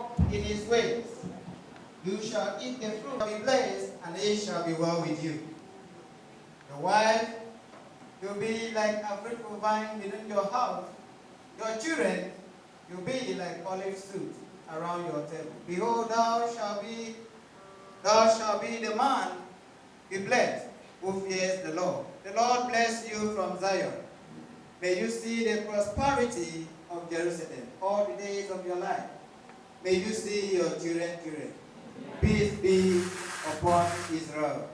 walk in his ways. You shall eat the fruit, be blessed, and it shall be well with you. Your wife will be like a fruitful vine within your house. Your children will be like olive shoots around your table. Behold, thou shalt be the man, be blessed, who fears the Lord. The Lord bless you from Zion. May you see the prosperity of Jerusalem all the days of your life. May you see your children. Peace be upon Israel.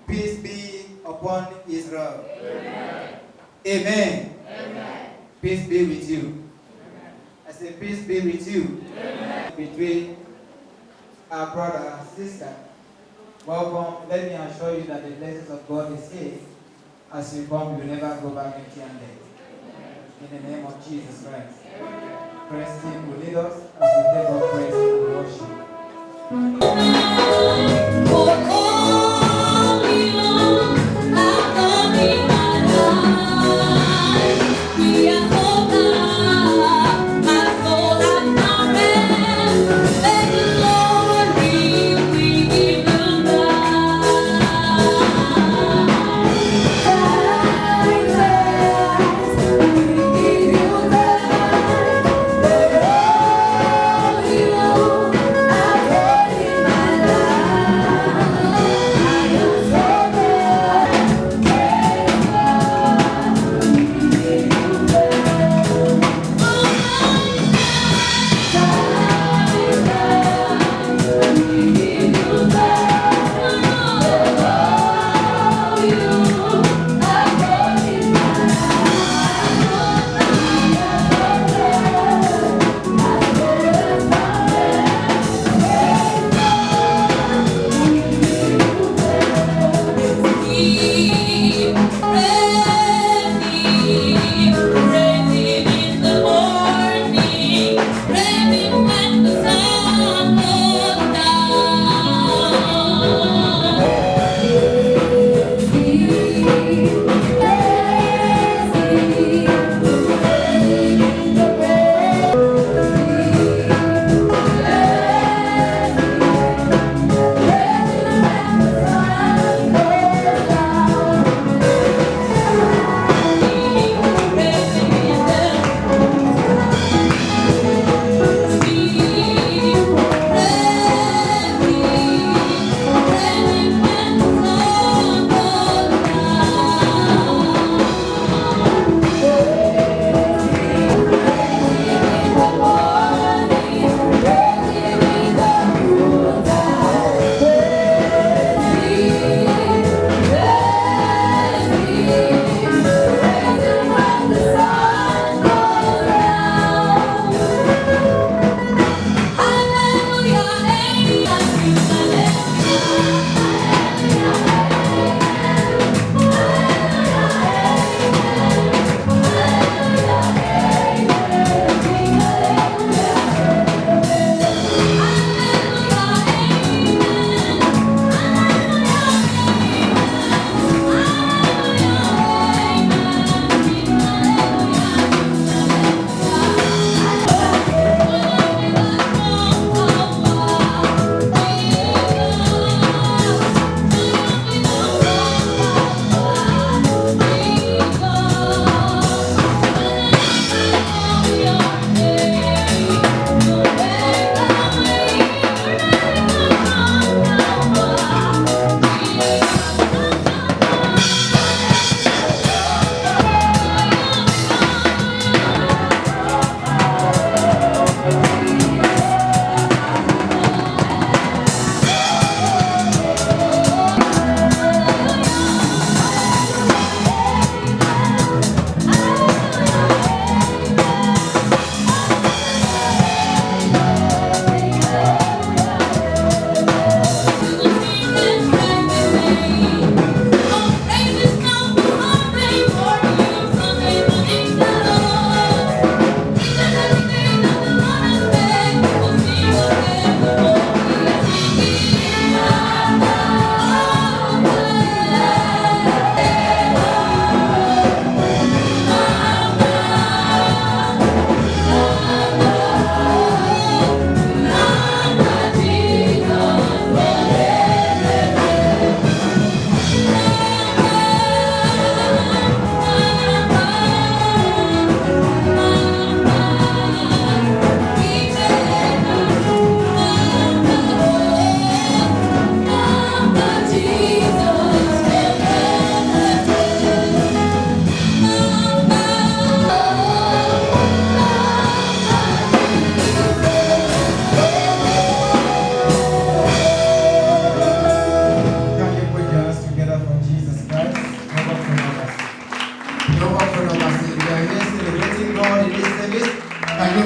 Peace be upon Israel. Amen. Amen. Amen. Peace be with you. Amen. I say peace be with you. Amen. Between our brother and sister. Welcome. Let me assure you that the blessings of God is here. As you come, you will never go back empty-handed. In the name of Jesus Christ. Praise Him will lead us as we take our praise and worship.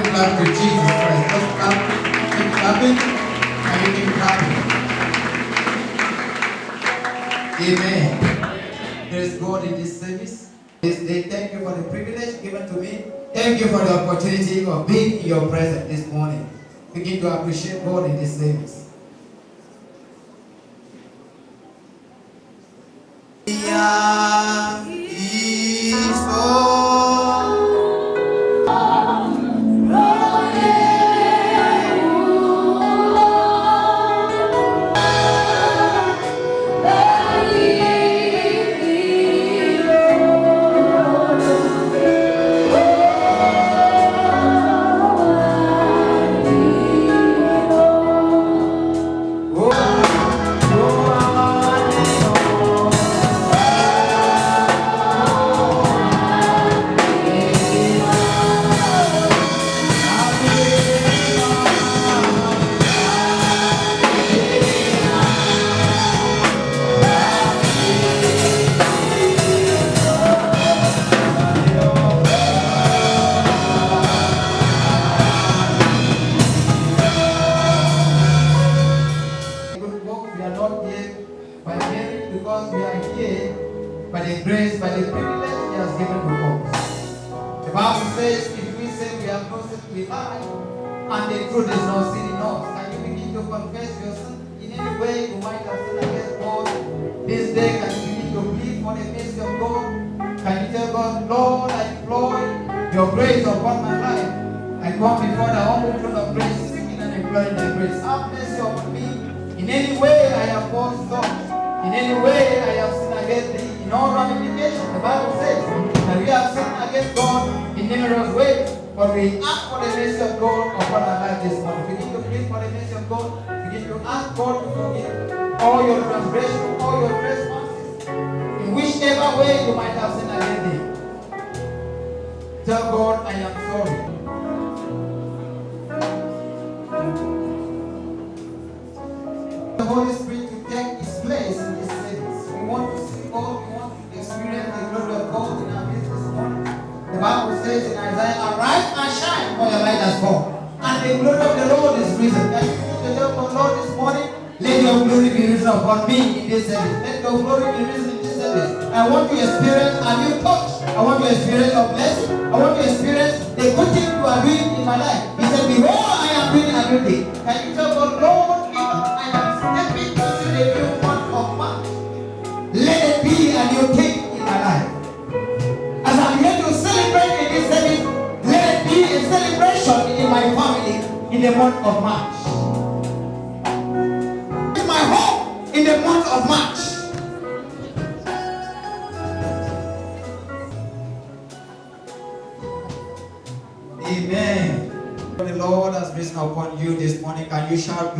Somebody clap to Jesus Christ. Just clap. Keep clapping. And you keep clapping. Amen. There is God in this service. This day, thank you for the privilege given to me. Thank you for the opportunity of being in your presence this morning. Begin to appreciate God in this service.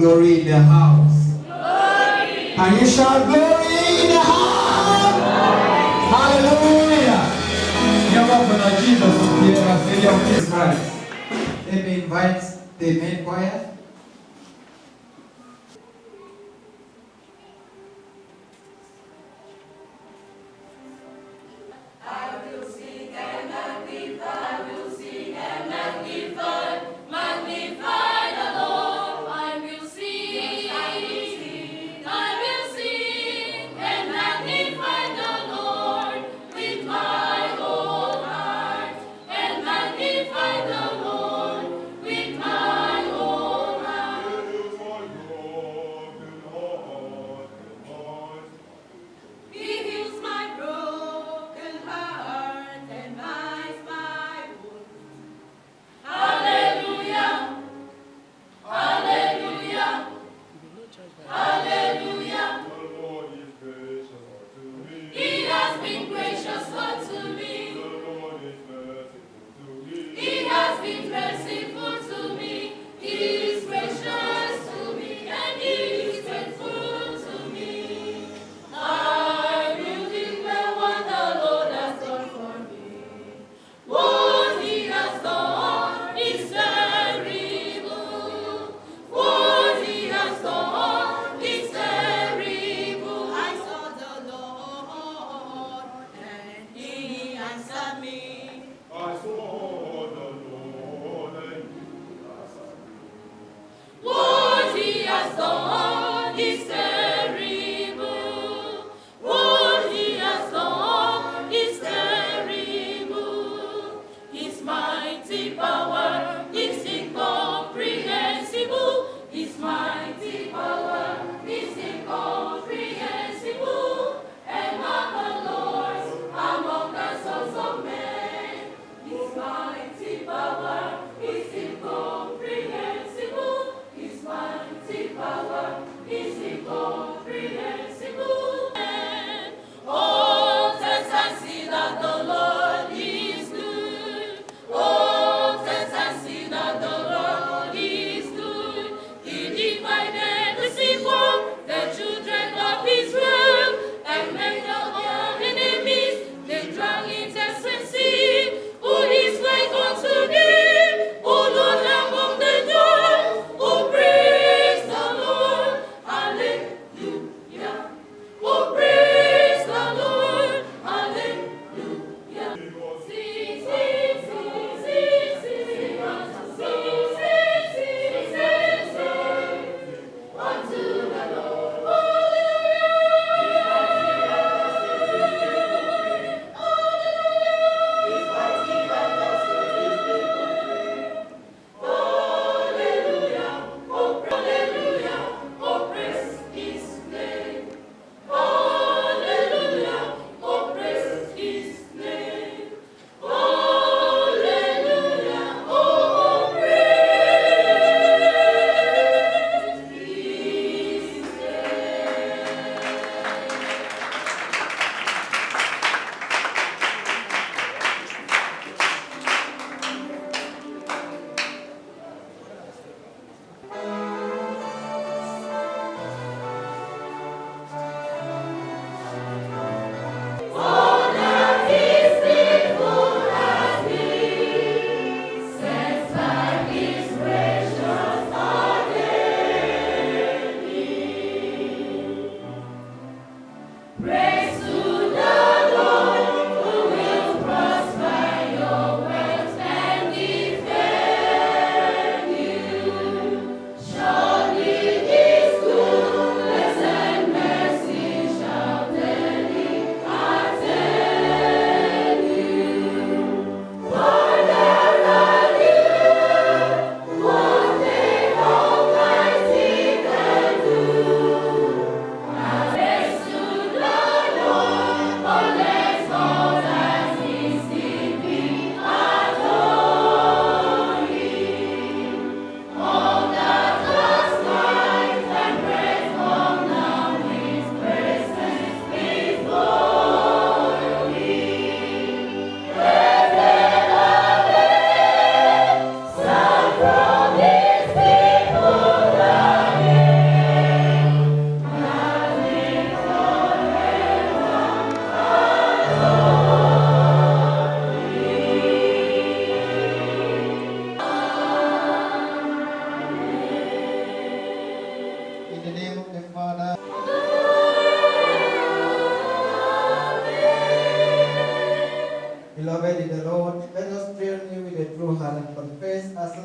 Glory in the house. Glory. Can you shout glory in the house? Glory. Hallelujah. Jesus Christ. Let me invite the main choir. With my whole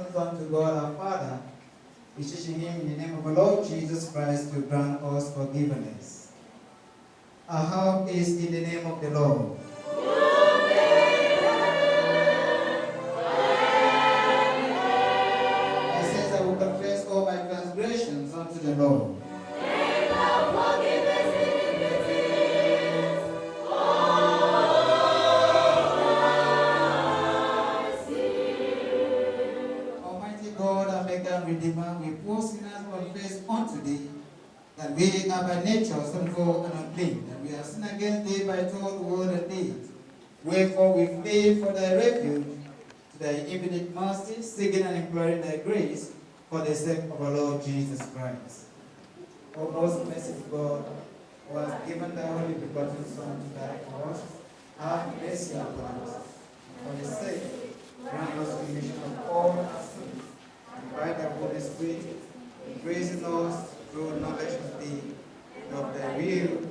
obeisance unto God our Father, beseeching him in the name of our Lord Jesus Christ to grant us forgiveness. Our help is in the name of the Lord. I says I will confess all my transgressions unto the Lord. Redeemer, we poor sinners confess unto thee that we are by nature sinful and unclean, that we have sinned against thee by thought, word, and deed. Wherefore we flee for thy refuge to thy infinite mercy, seeking and imploring thy grace for the sake of our Lord Jesus Christ. O most merciful God, who hast given thy only begotten Son to die for us, have mercy upon us. For his sake, grant us remission of all our sins, by the Holy Spirit, increasing us through knowledge of thee, and of thy will,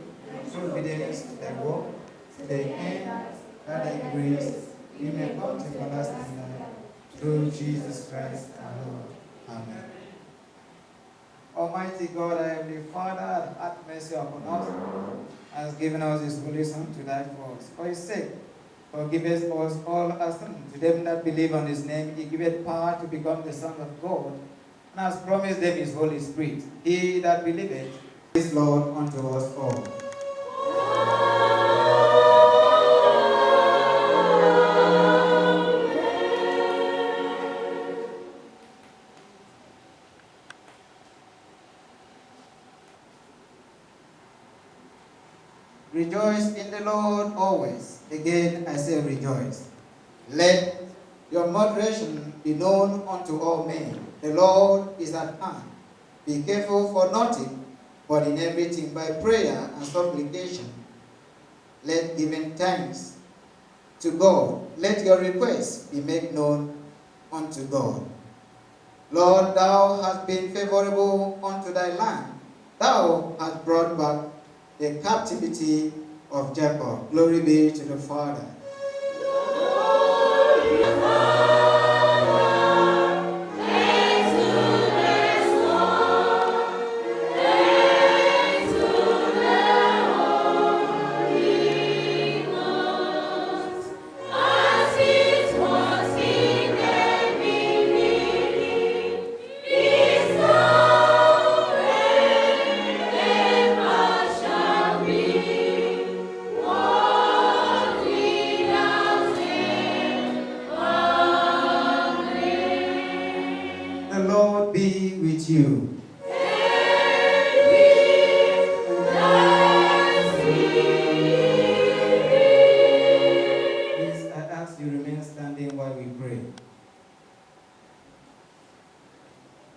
through obedience to thy word, to the end that thy grace we may come to everlasting life, through Jesus Christ our Lord. Amen. Almighty God, our Heavenly Father, have mercy upon us, and has given us his Holy Son to die for us. For his sake, forgiveth us all our sins. To them that believe on his name, he giveth power to become the sons of God, and has promised them his Holy Spirit. He that believeth is Lord unto us all. Rejoice in the Lord always. Again I say rejoice. Let your moderation be known unto all men. The Lord is at hand. Be careful for nothing, but in everything by prayer and supplication. Let giving thanks to God. Let your requests be made known unto God. Lord, thou hast been favorable unto thy land. Thou hast brought back the captivity of Jacob. Glory be to the Father.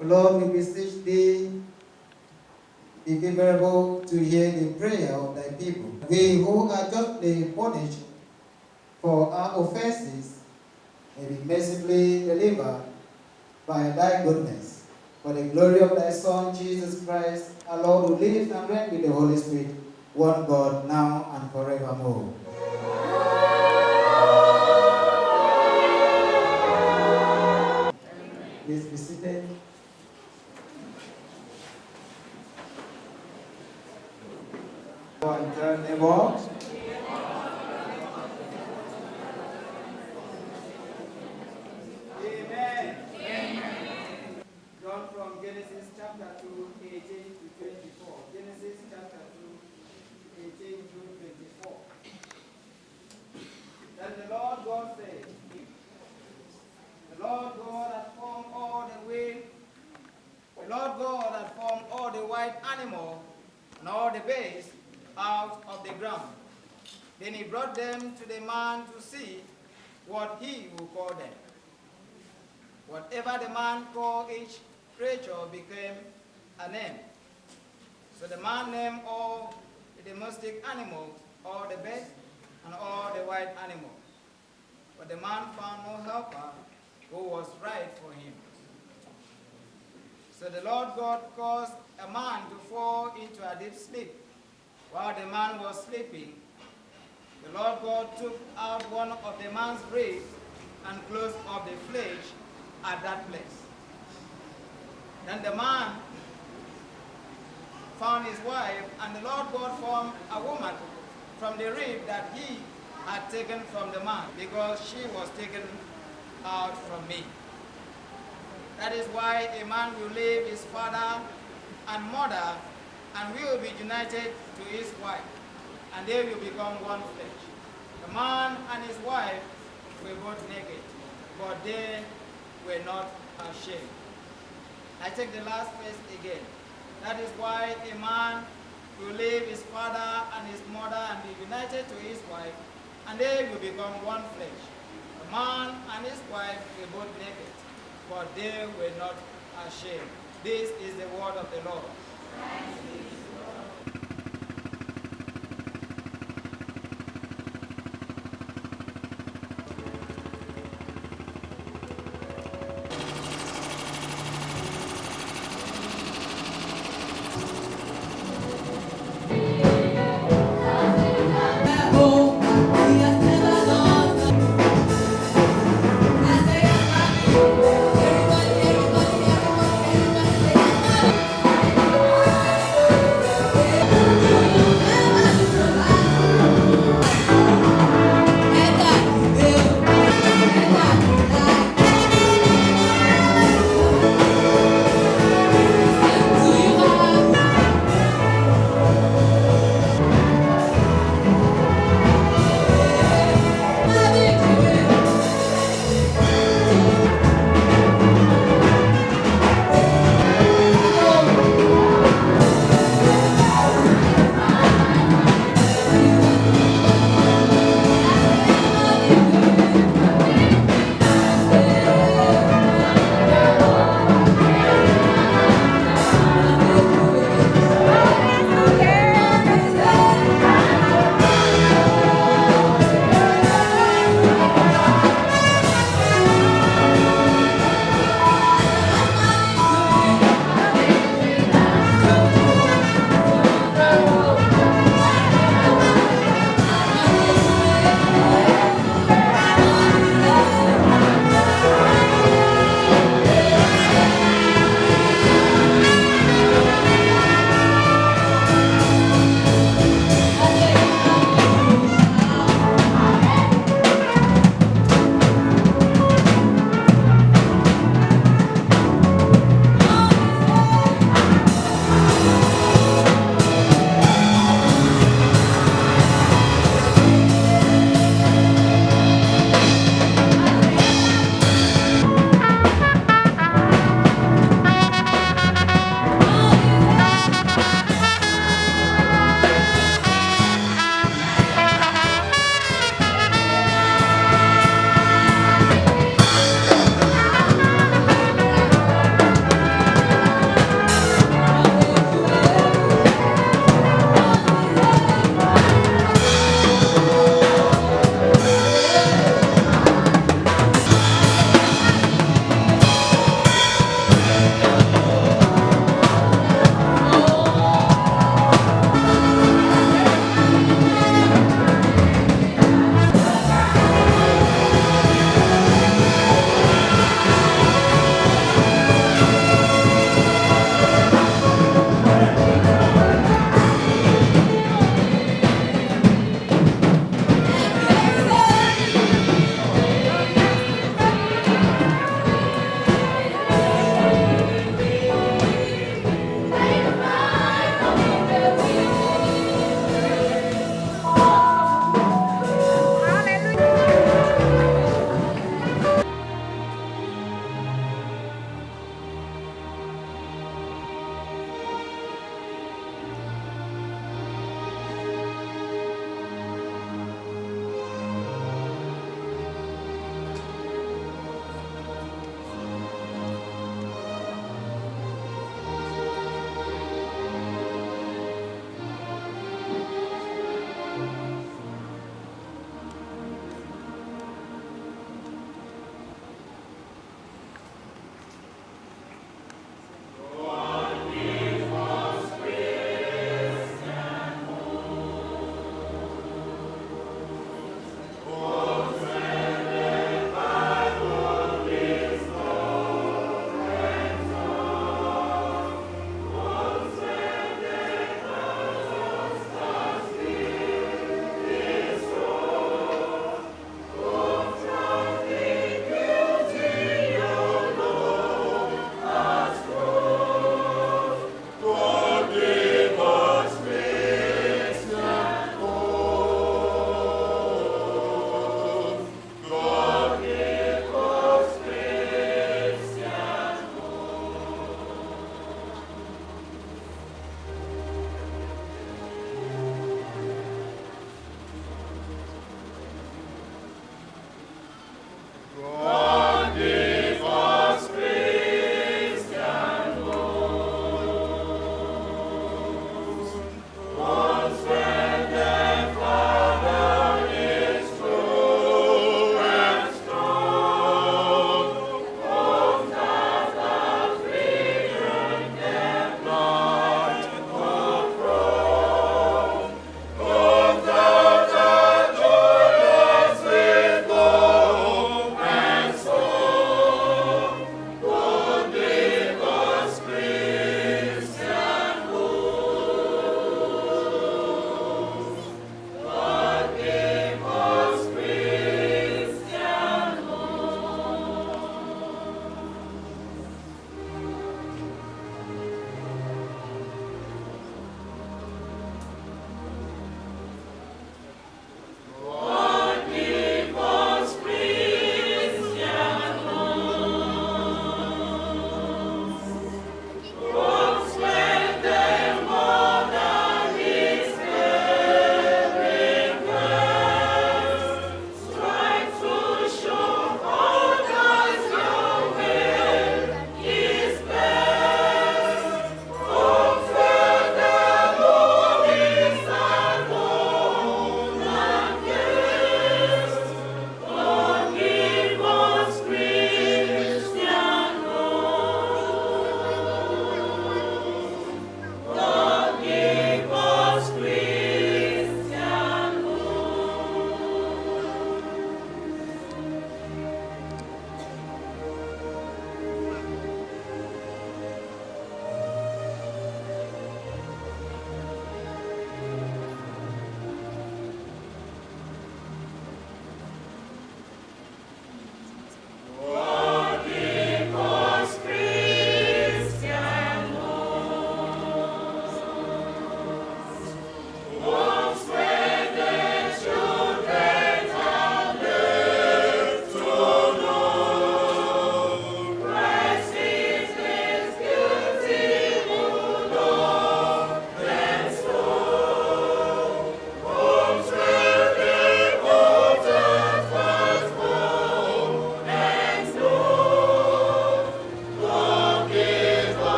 Lord, we beseech thee, be favorable to hear the prayer of thy people. We who are justly punished for our offenses may be mercifully delivered by thy goodness. For the glory of thy Son, Jesus Christ, our Lord, who lives and reigns with the Holy Spirit, one God, now and forevermore. Please be seated. And turn them off. Amen. Amen. John from Genesis chapter 2, 18 to 24. Genesis chapter 2, 18 to 24. Then the Lord God said, the Lord God had formed all the wild animal and all the birds out of the ground. Then he brought them to the man to see what he would call them. Whatever the man called each creature became a name. So the man named all the domestic animals, all the birds, and all the wild animals. But the man found no helper who was right for him. So the Lord God caused a man to fall into a deep sleep. While the man was sleeping, the Lord God took out one of the man's ribs and closed up the flesh at that place. Then the man found his wife, and the Lord God formed a woman from the rib that he had taken from the man, because she was taken out from me. That is why a man will leave his father and mother and will be united to his wife, and they will become one flesh. The man and his wife were both naked, but they were not ashamed. I take the last verse again. That is why a man will leave his father and his mother and be united to his wife, and they will become one flesh. The man and his wife were both naked, but they were not ashamed. This is the word of the Lord.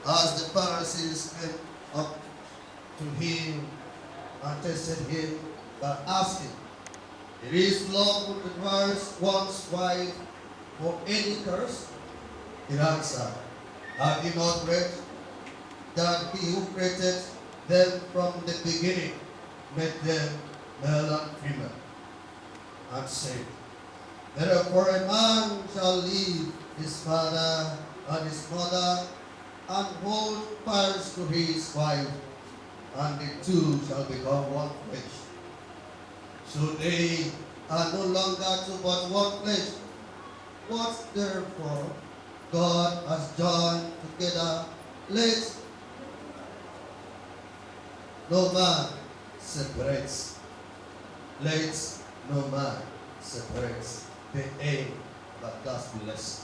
As the Pharisees came up to him and tested him by asking, "It is lawful to divorce one's wife for any curse?" He answered, "Have you not read that he who created them from the beginning made them male and female, and said, Therefore a man shall leave his father and his mother, and hold fast to his wife, and the two shall become one flesh. So they are no longer two but one flesh. What therefore God has joined together, let no man separate. Let no man separate. The aim that God's blessed.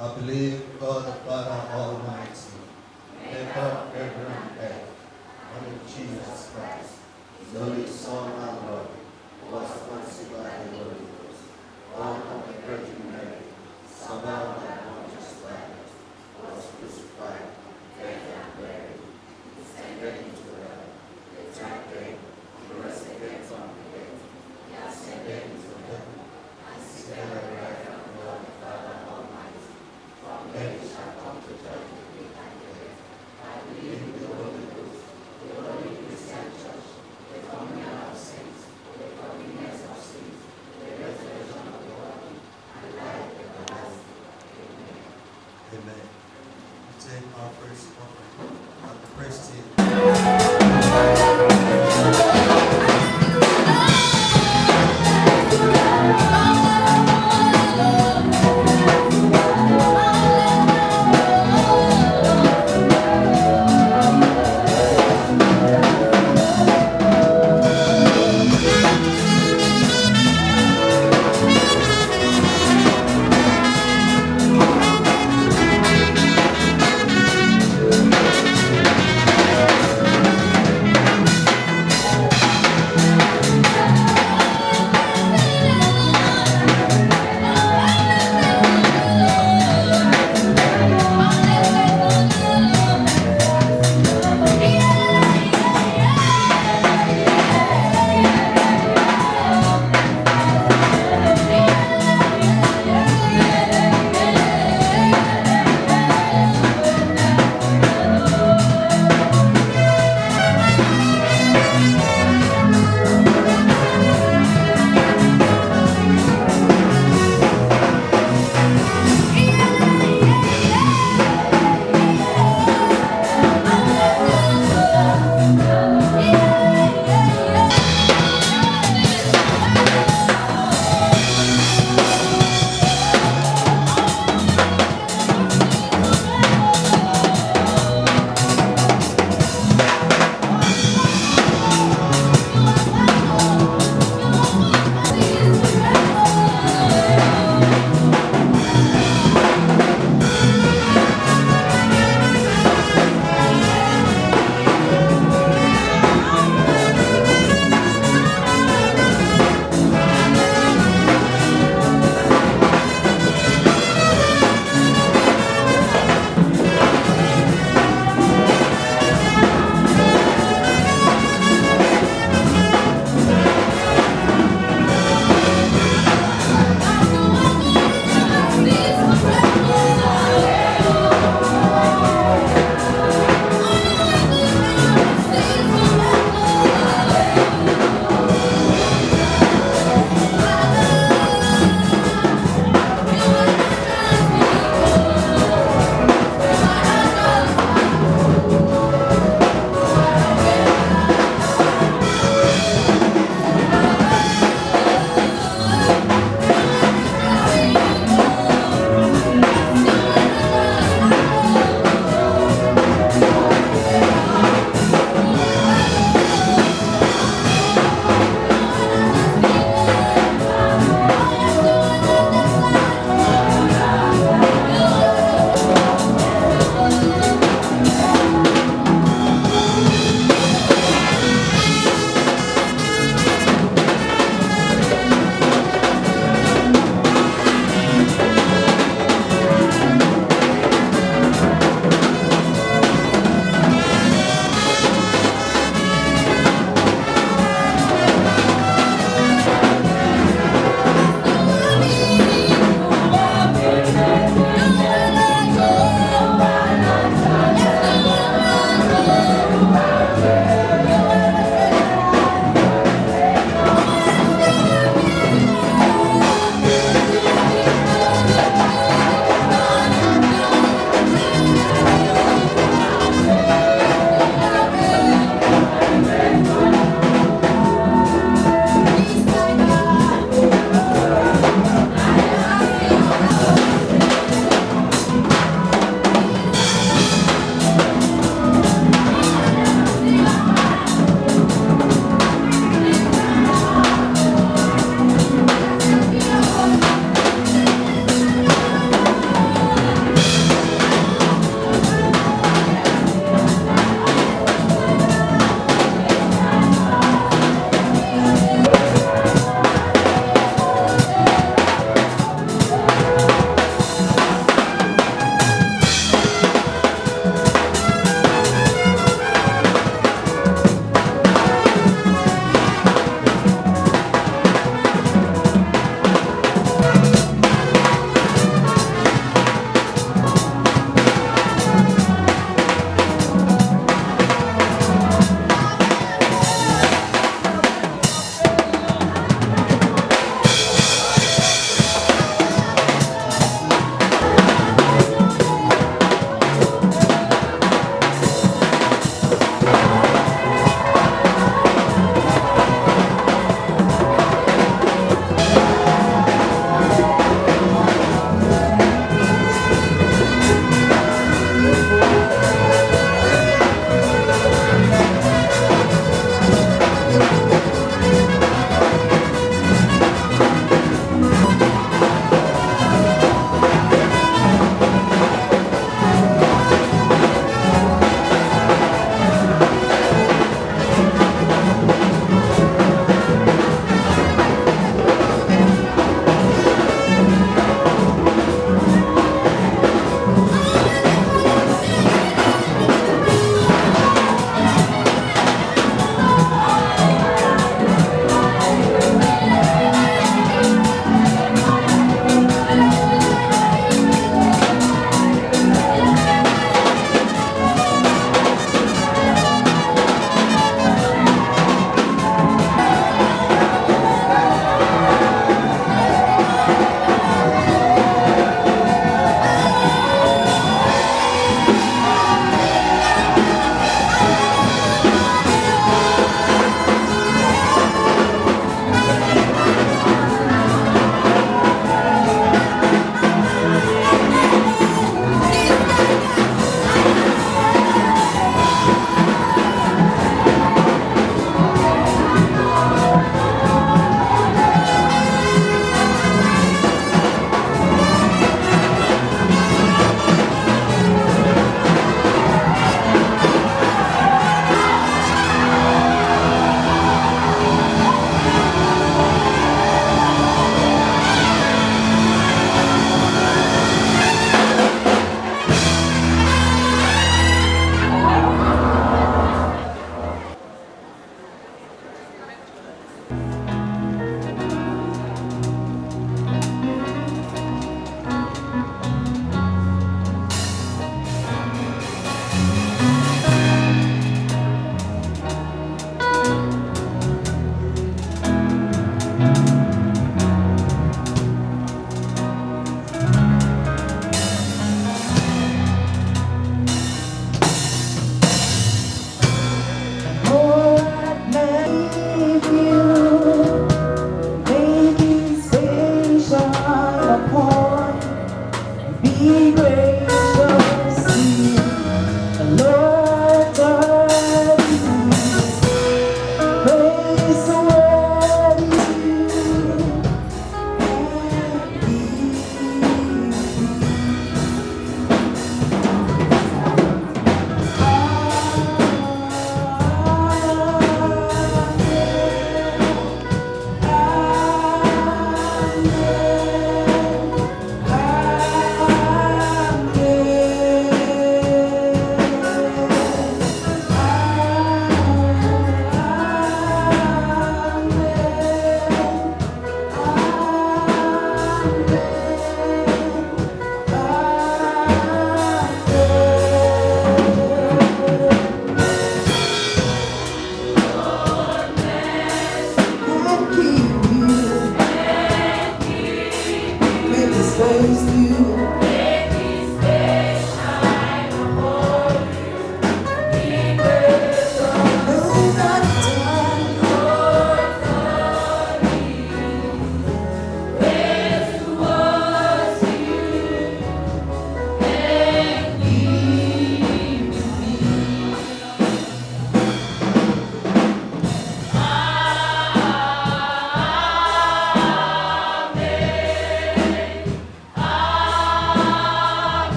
I believe God the Father Almighty, maker of heaven and earth, and in Jesus Christ, His only Son and Lord, who was conceived by the Holy Ghost, born of the Virgin Mary, suffered under Pontius Pilate, was crucified, dead and buried, descended into hell. The third day, He rose again from the dead. He ascended into heaven, and seated at the right hand of God the Father Almighty. From there He shall come to judge the quick and the dead. I believe in the Holy Ghost, the Holy Christian Church, the communion of saints, the forgiveness of sins, the resurrection of the body, and life everlasting. Amen. Amen. We take our first offering of the praise team. Amen.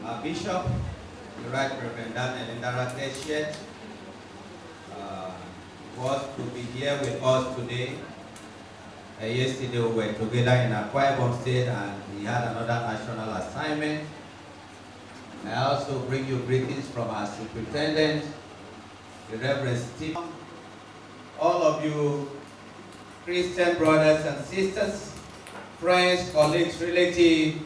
Our Bishop, the Right Reverend Eshiet, was to be here with us today. Yesterday we were together in Akwa State and he had another national assignment. I also bring you greetings from our superintendent, the Reverend Steve. All of you Christian brothers and sisters, friends, colleagues, relatives,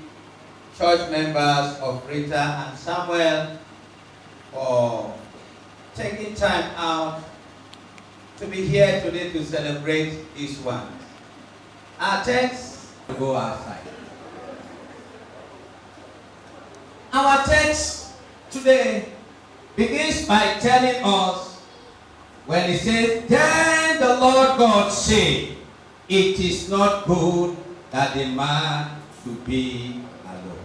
church members of RITA and Samuel, for taking time out to be here today to celebrate this one. Our text will go outside. Our text today begins by telling us when it says, "Then the Lord God said, it is not good that the man should be alone."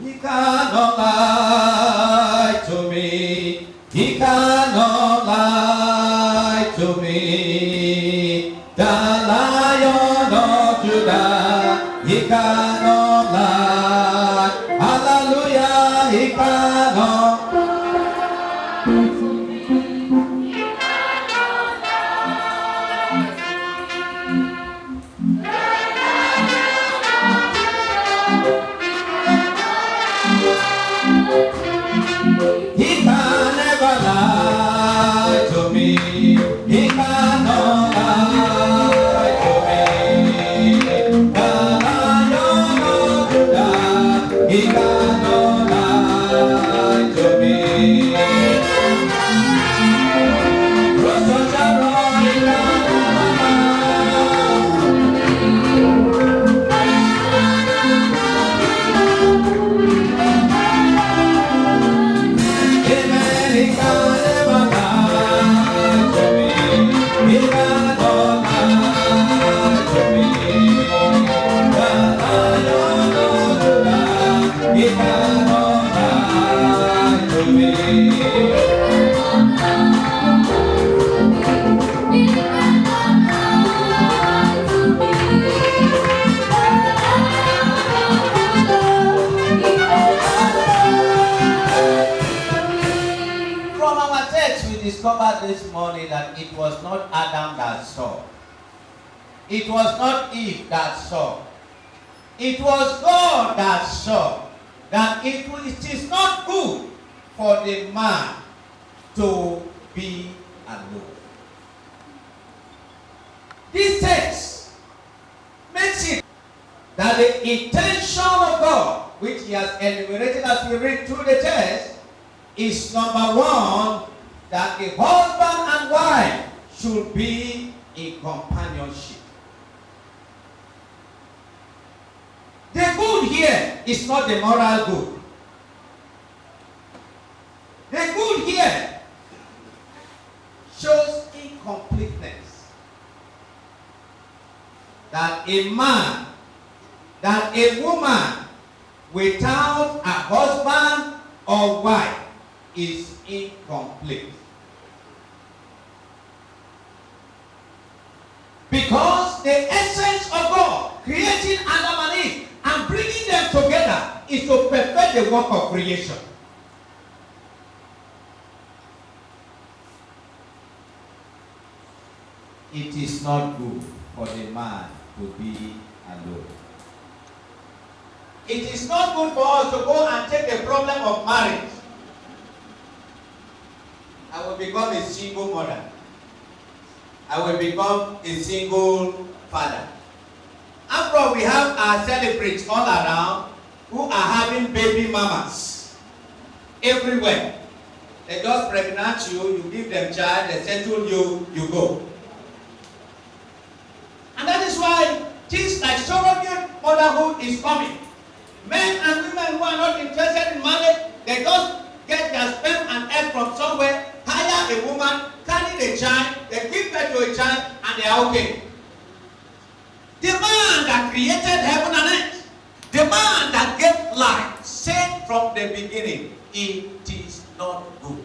He cannot lie to me. He cannot lie to me. The Lion of Judah, he cannot lie. Hallelujah, he cannot. He can never lie to me. He cannot lie to me. The Lion of Judah, he cannot lie to me. Rose of Sharon, he cannot lie. Amen, he can never lie to me. He cannot lie to me. The Lion of Judah, he cannot lie to me. From our text, we discovered this morning that it was not Adam that saw. It was not Eve that saw. It was God that saw that it is not good for the man to be alone. This text makes it that the intention of God, which he has enumerated as we read through the text, is number one, that a husband and wife should be in companionship. The good here is not the moral good. The good here shows incompleteness. That a man, that a woman without a husband or wife is incomplete. Because the essence of God creating Adam and Eve and bringing them together is to perfect the work of creation. It is not good for the man to be alone. It is not good for us to go and take the problem of marriage. I will become a single mother. I will become a single father. After all, we have our celebrants all around who are having baby mamas everywhere. They just pregnant you, you give them child, they settle you, you go. And that is why things like surrogate motherhood is coming. Men and women who are not interested in marriage, they just get their sperm and egg from somewhere, hire a woman, carry the child, they give birth to a child, and they are okay. The man that created heaven and earth, the man that gave life, said from the beginning, it is not good.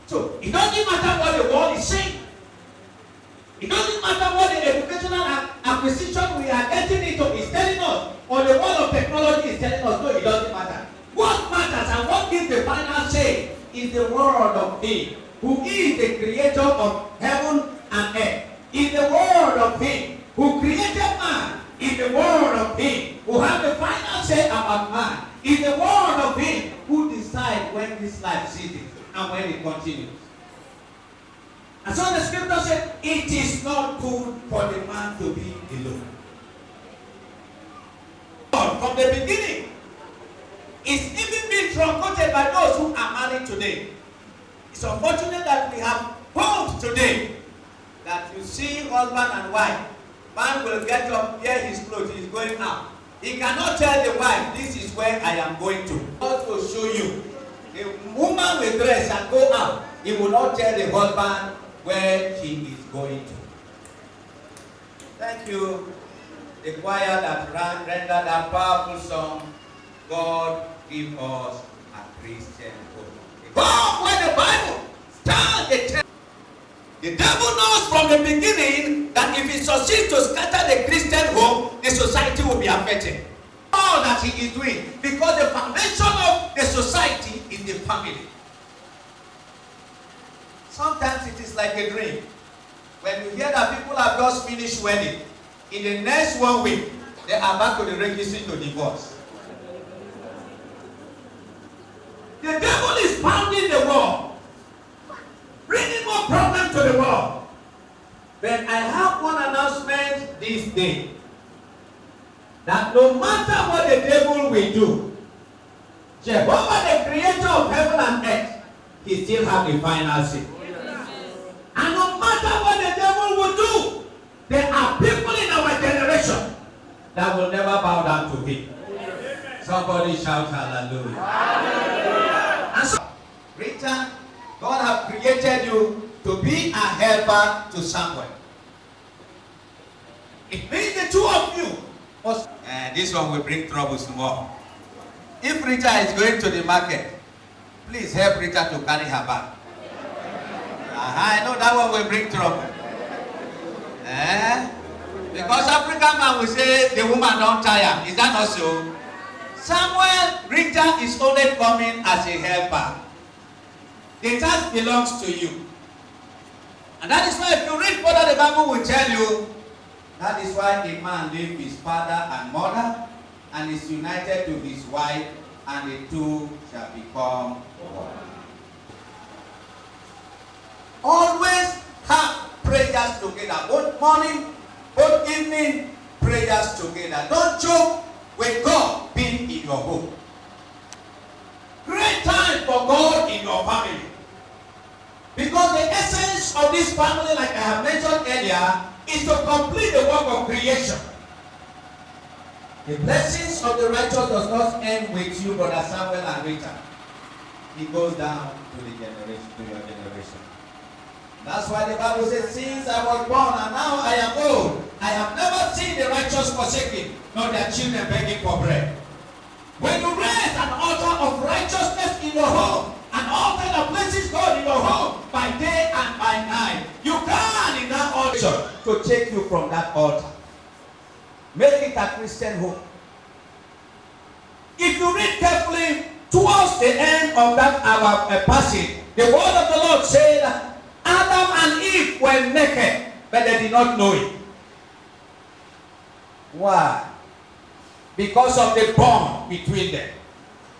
So it doesn't matter what the world is saying. It doesn't matter what the educational acquisition we are getting into is telling us, or the world of technology is telling us. No, it doesn't matter. What matters and what gives the final say is the word of Him who is the creator of heaven and earth. Is the word of Him who created man. Is the word of Him who has the final say about man. Is the word of Him who decides when this life ceases and when it continues. And so the scripture said, it is not good for the man to be alone. From the beginning, it's even been truncated by those who are married today. It's unfortunate that we have homes today that you see husband and wife. Man will get up, wear his clothes, he's going out. He cannot tell the wife, this is where I am going to. God will show you. The woman will dress and go out. He will not tell the husband where she is going to. Thank you, the choir that rendered that powerful song, God give us a Christian home. Home where the Bible stands the test. The devil knows from the beginning that if he succeeds to scatter the Christian home, the society will be affected. All that he is doing, because the foundation of the society is the family. Sometimes it is like a dream. When you hear that people have just finished wedding, in the next 1 week, they are back to the registry to divorce. The devil is pounding the wall, bringing more problems to the world. But I have one announcement this day, that no matter what the devil will do, Jehovah, the creator of heaven and earth, he still has the final say. And no matter what the devil will do, there are people in our generation that will never bow down to him. Somebody shout hallelujah. Hallelujah. And so, RITA, God has created you to be a helper to someone. It means the two of you must. This one will bring troubles more. If RITA is going to the market, please help RITA to carry her bag. I know that one will bring trouble. Because African man will say the woman don't tire. Is that not so? Somewhere RITA is only coming as a helper. The task belongs to you. And that is why if you read further, the Bible will tell you that is why a man leaves his father and mother and is united to his wife, and the two shall become one. Always have prayers together, both morning, both evening, prayers together. Don't joke with God being in your home. Great time for God in your family. Because the essence of this family, like I have mentioned earlier, is to complete the work of creation. The blessings of the righteous does not end with you, Brother Samuel and RITA. It goes down to the generation, to your generation. That's why the Bible says, since I was born and now I am old, I have never seen the righteous forsaken, nor their children begging for bread. When you raise an altar of righteousness in your home, an altar that places God in your home by day and by night, you can in that altar to take you from that altar. Make it a Christian home. If you read carefully towards the end of that our passage, the word of the Lord said, Adam and Eve were naked, but they did not know it. Why? Because of the bond between them.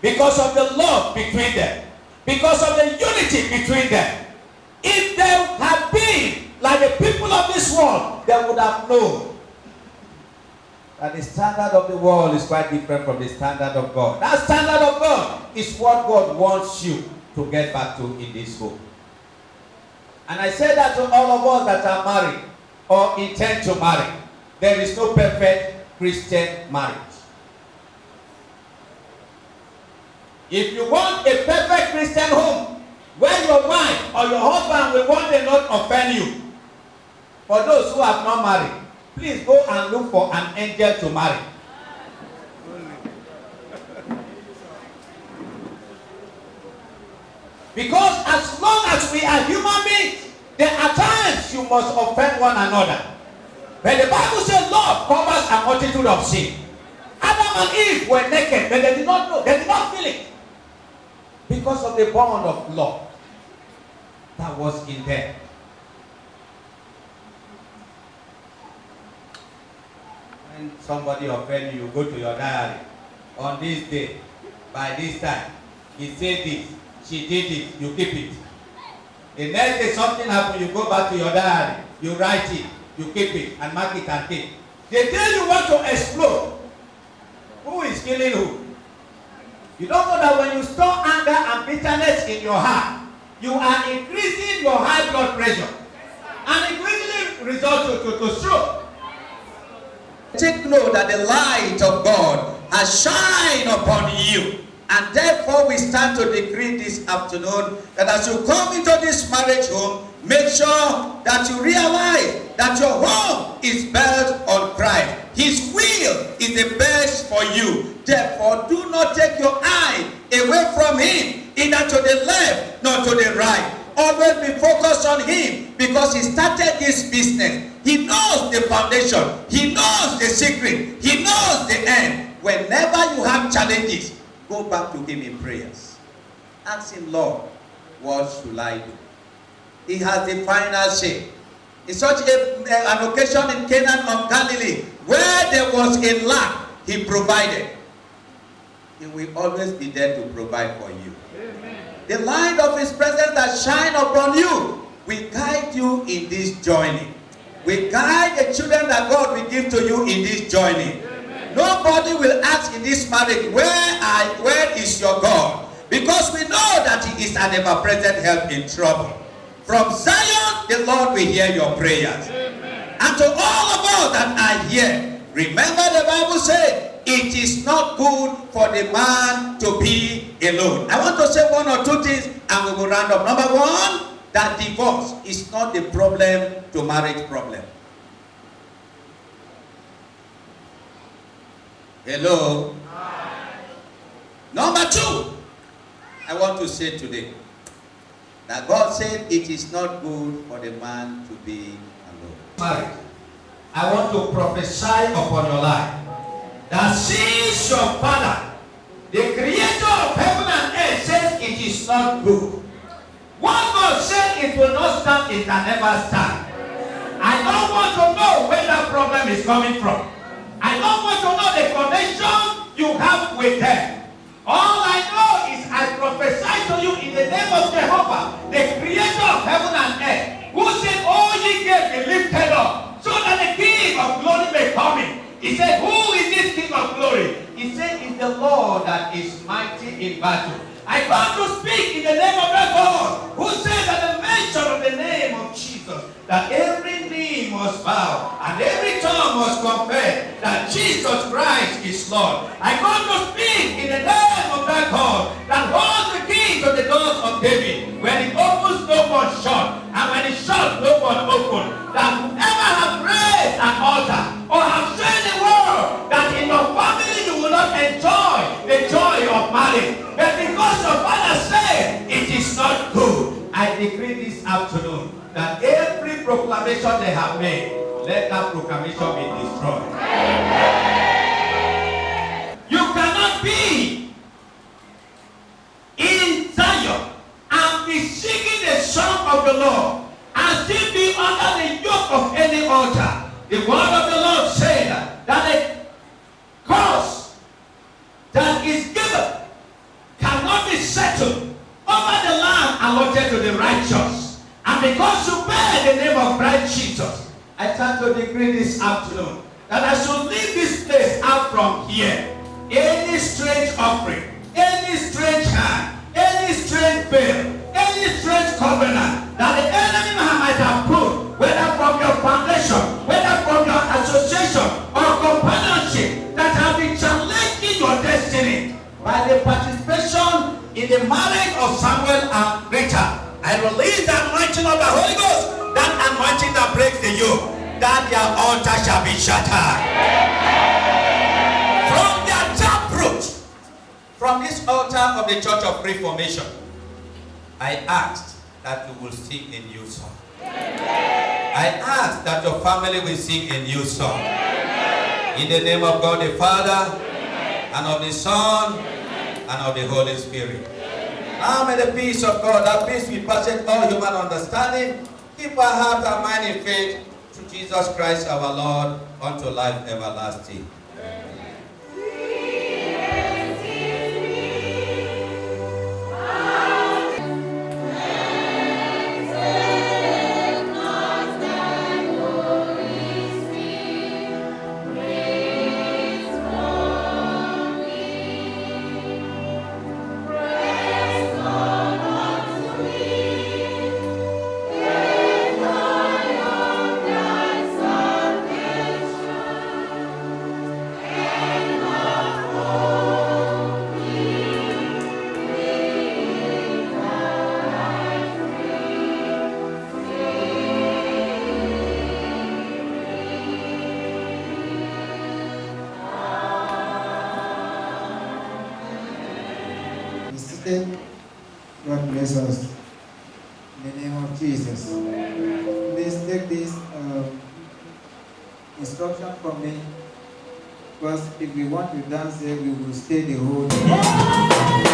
Because of the love between them. Because of the unity between them. If they had been like the people of this world, they would have known that the standard of the world is quite different from the standard of God. That standard of God is what God wants you to get back to in this home. And I say that to all of us that are married or intend to marry. There is no perfect Christian marriage. If you want a perfect Christian home, where your wife or your husband will one day not offend you, for those who have not married, please go and look for an angel to marry. Because as long as we are human beings, there are times you must offend one another. But the Bible says love covers a multitude of sin. Adam and Eve were naked, but they did not know. They did not feel it. Because of the bond of love that was in them. When somebody offends you, you go to your diary. On this day, by this time, he said this, she did it, you keep it. The next day something happens, you go back to your diary, you write it, you keep it, and mark it and keep. The day you want to explode, who is killing who? You don't know that when you store anger and bitterness in your heart, you are increasing your high blood pressure and increasingly result to stroke. Take note that the light of God has shined upon you. And therefore we stand to decree this afternoon that as you come into this marriage home, make sure that you realize that your home is built on Christ. His will is the best for you. Therefore, do not take your eye away from him, either to the left nor to the right. Always be focused on him because he started this business. He knows the foundation. He knows the secret. He knows the end. Whenever you have challenges, go back to him in prayers. Ask him, Lord, what should I do? He has the final say. In such an occasion in Canaan of Galilee, where there was a lack, he provided. He will always be there to provide for you. Amen. The light of his presence that shine upon you will guide you in this journey. Will guide the children that God will give to you in this journey. Amen. Nobody will ask in this marriage, where is your God? Because we know that he is an ever-present help in trouble. From Zion, the Lord will hear your prayers. Amen. And to all of us that are here, remember the Bible said, it is not good for the man to be alone. I want to say one or two things and we will round up. Number one, that divorce is not the problem to marriage problem. Hello? Hi. Number two, I want to say today that God said it is not good for the man to be alone. Marriage, I want to prophesy upon your life that since your father, the creator of heaven and earth, says it is not good, what God said it will not stand, it can never stand. I don't want to know where that problem is coming from. I don't want to know the connection you have with them. All I know is I prophesy to you in the name of Jehovah, the creator of heaven and earth, who said, "Oh, ye gates be lifted up, so that the King of glory may come in." He said, "Who is this King of glory?" He said, "It's the Lord that is mighty in battle." I come to speak in the name of the God, who said that the mention of the name of Jesus, that every knee must bow and every tongue must confess that Jesus Christ is Lord. I come to speak in the name of that God that holds the keys of the doors of David. When it opens, no one shut, and when it shuts, no one open. That whoever has raised an altar or have said the word that in your family you will not enjoy the joy of marriage, but because your father said it is not good, I decree this afternoon that every proclamation they have made, let that proclamation be destroyed. Amen. You cannot be in Zion and be singing the song of the Lord and still be under the yoke of any altar. The word of the Lord said that a curse that is given cannot be settled over the land allotted to the righteous. And because you bear the name of Christ Jesus, I stand to decree this afternoon that I should leave this place out from here. Any strange offering, any strange hand, any strange bill, any strange covenant that the enemy might have put, whether from your foundation, whether from your association or companionship, that have been challenging your destiny by the participation in the marriage of Samuel and Rita, I release the anointing of the Holy Ghost, that anointing that breaks the yoke, that their altar shall be shattered. From their taproot, from this altar of the Church of Reformation, I ask that you will sing a new song. I ask that your family will sing a new song. In the name of God the Father, and of the Son, and of the Holy Spirit. Now may the peace of God, that peace which passeth all human understanding, keep our heart and mind in faith through Jesus Christ our Lord, unto life everlasting. God bless us. In the name of Jesus. Please take this instruction from me. Because if we want to dance there, we will stay the whole day.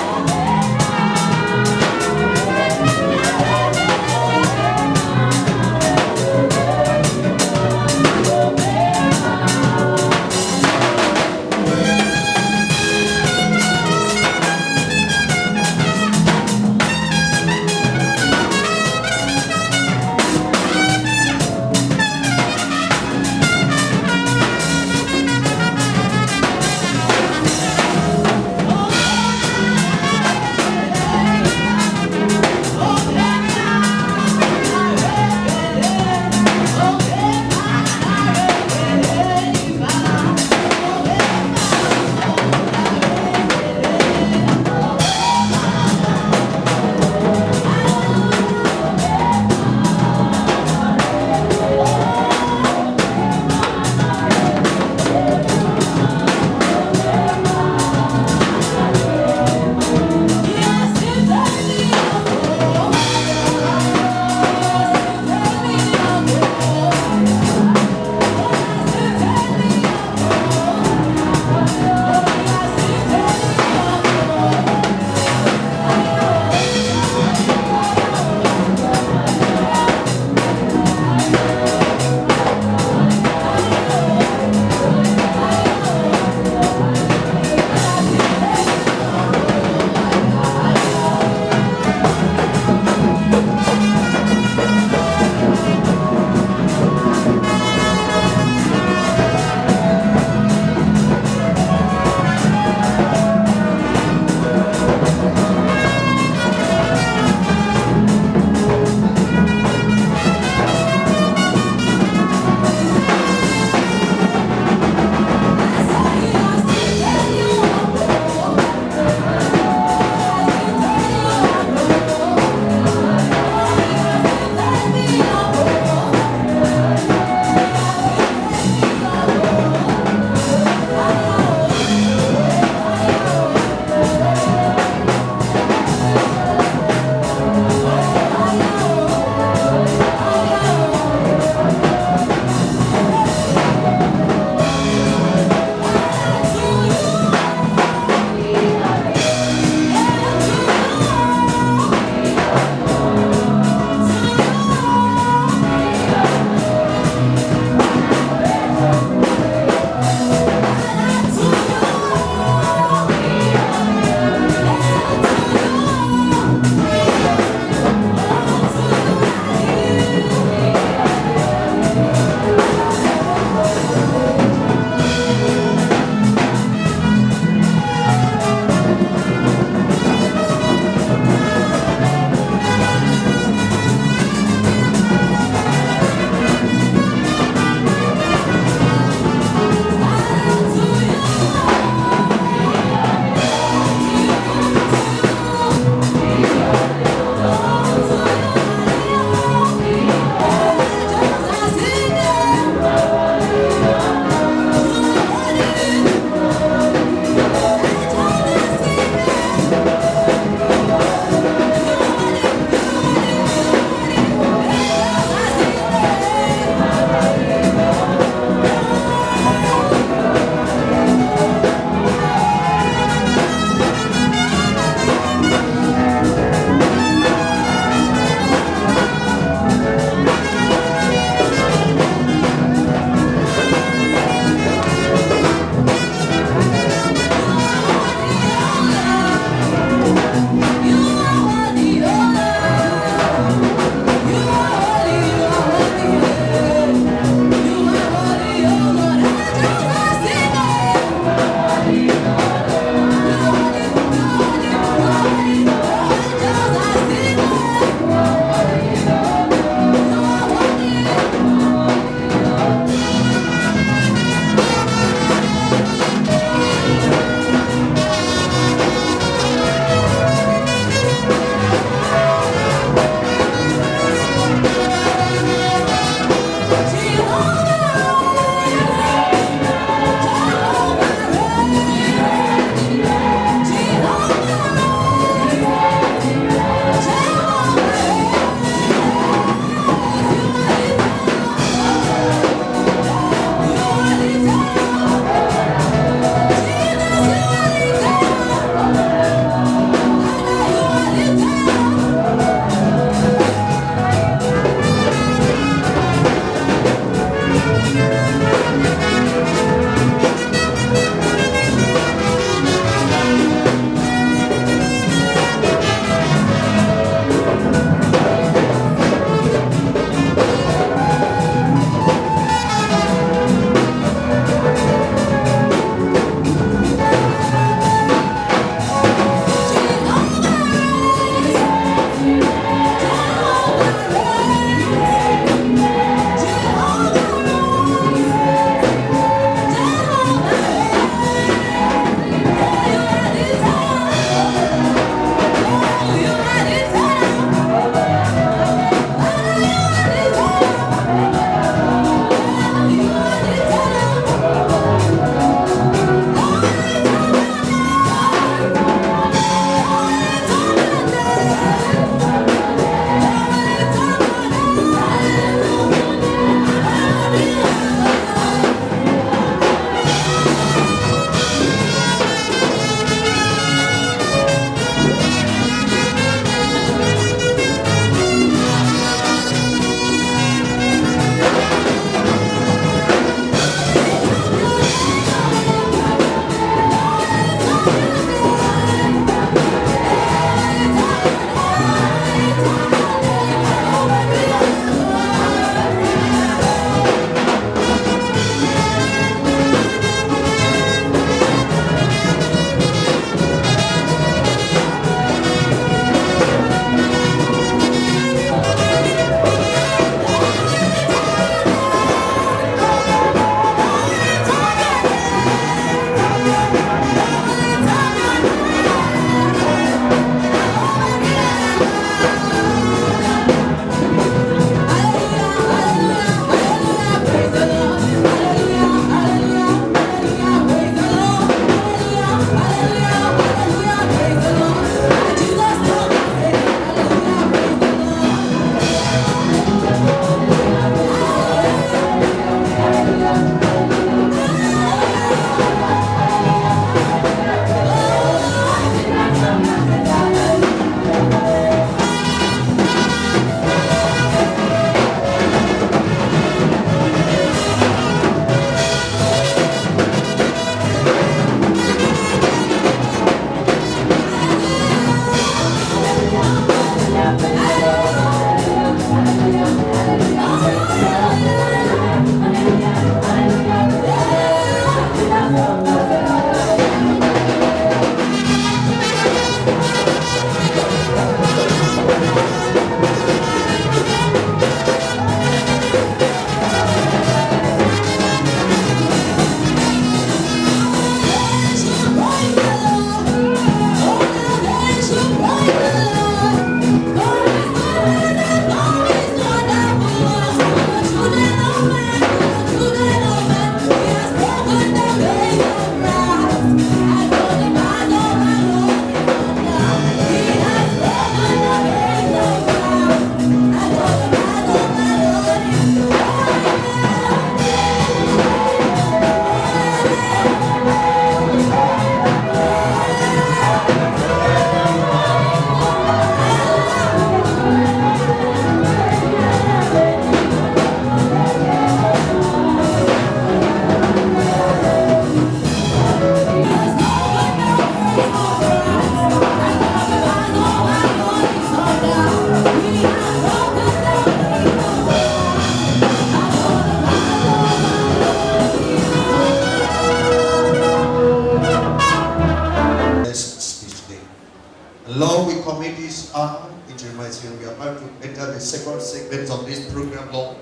hour, it reminds me we are about to enter the second segment of this program, Lord.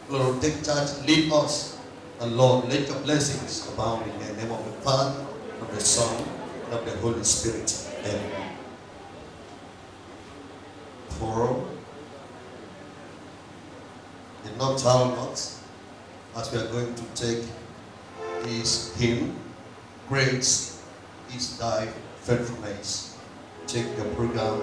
Lord, take charge, lead us. And Lord, let your blessings abound in the name of the Father, of the Son, and of the Holy Spirit. Amen. For the nocturnal notes, as we are going to take this hymn, Great is thy faithfulness. Take the program.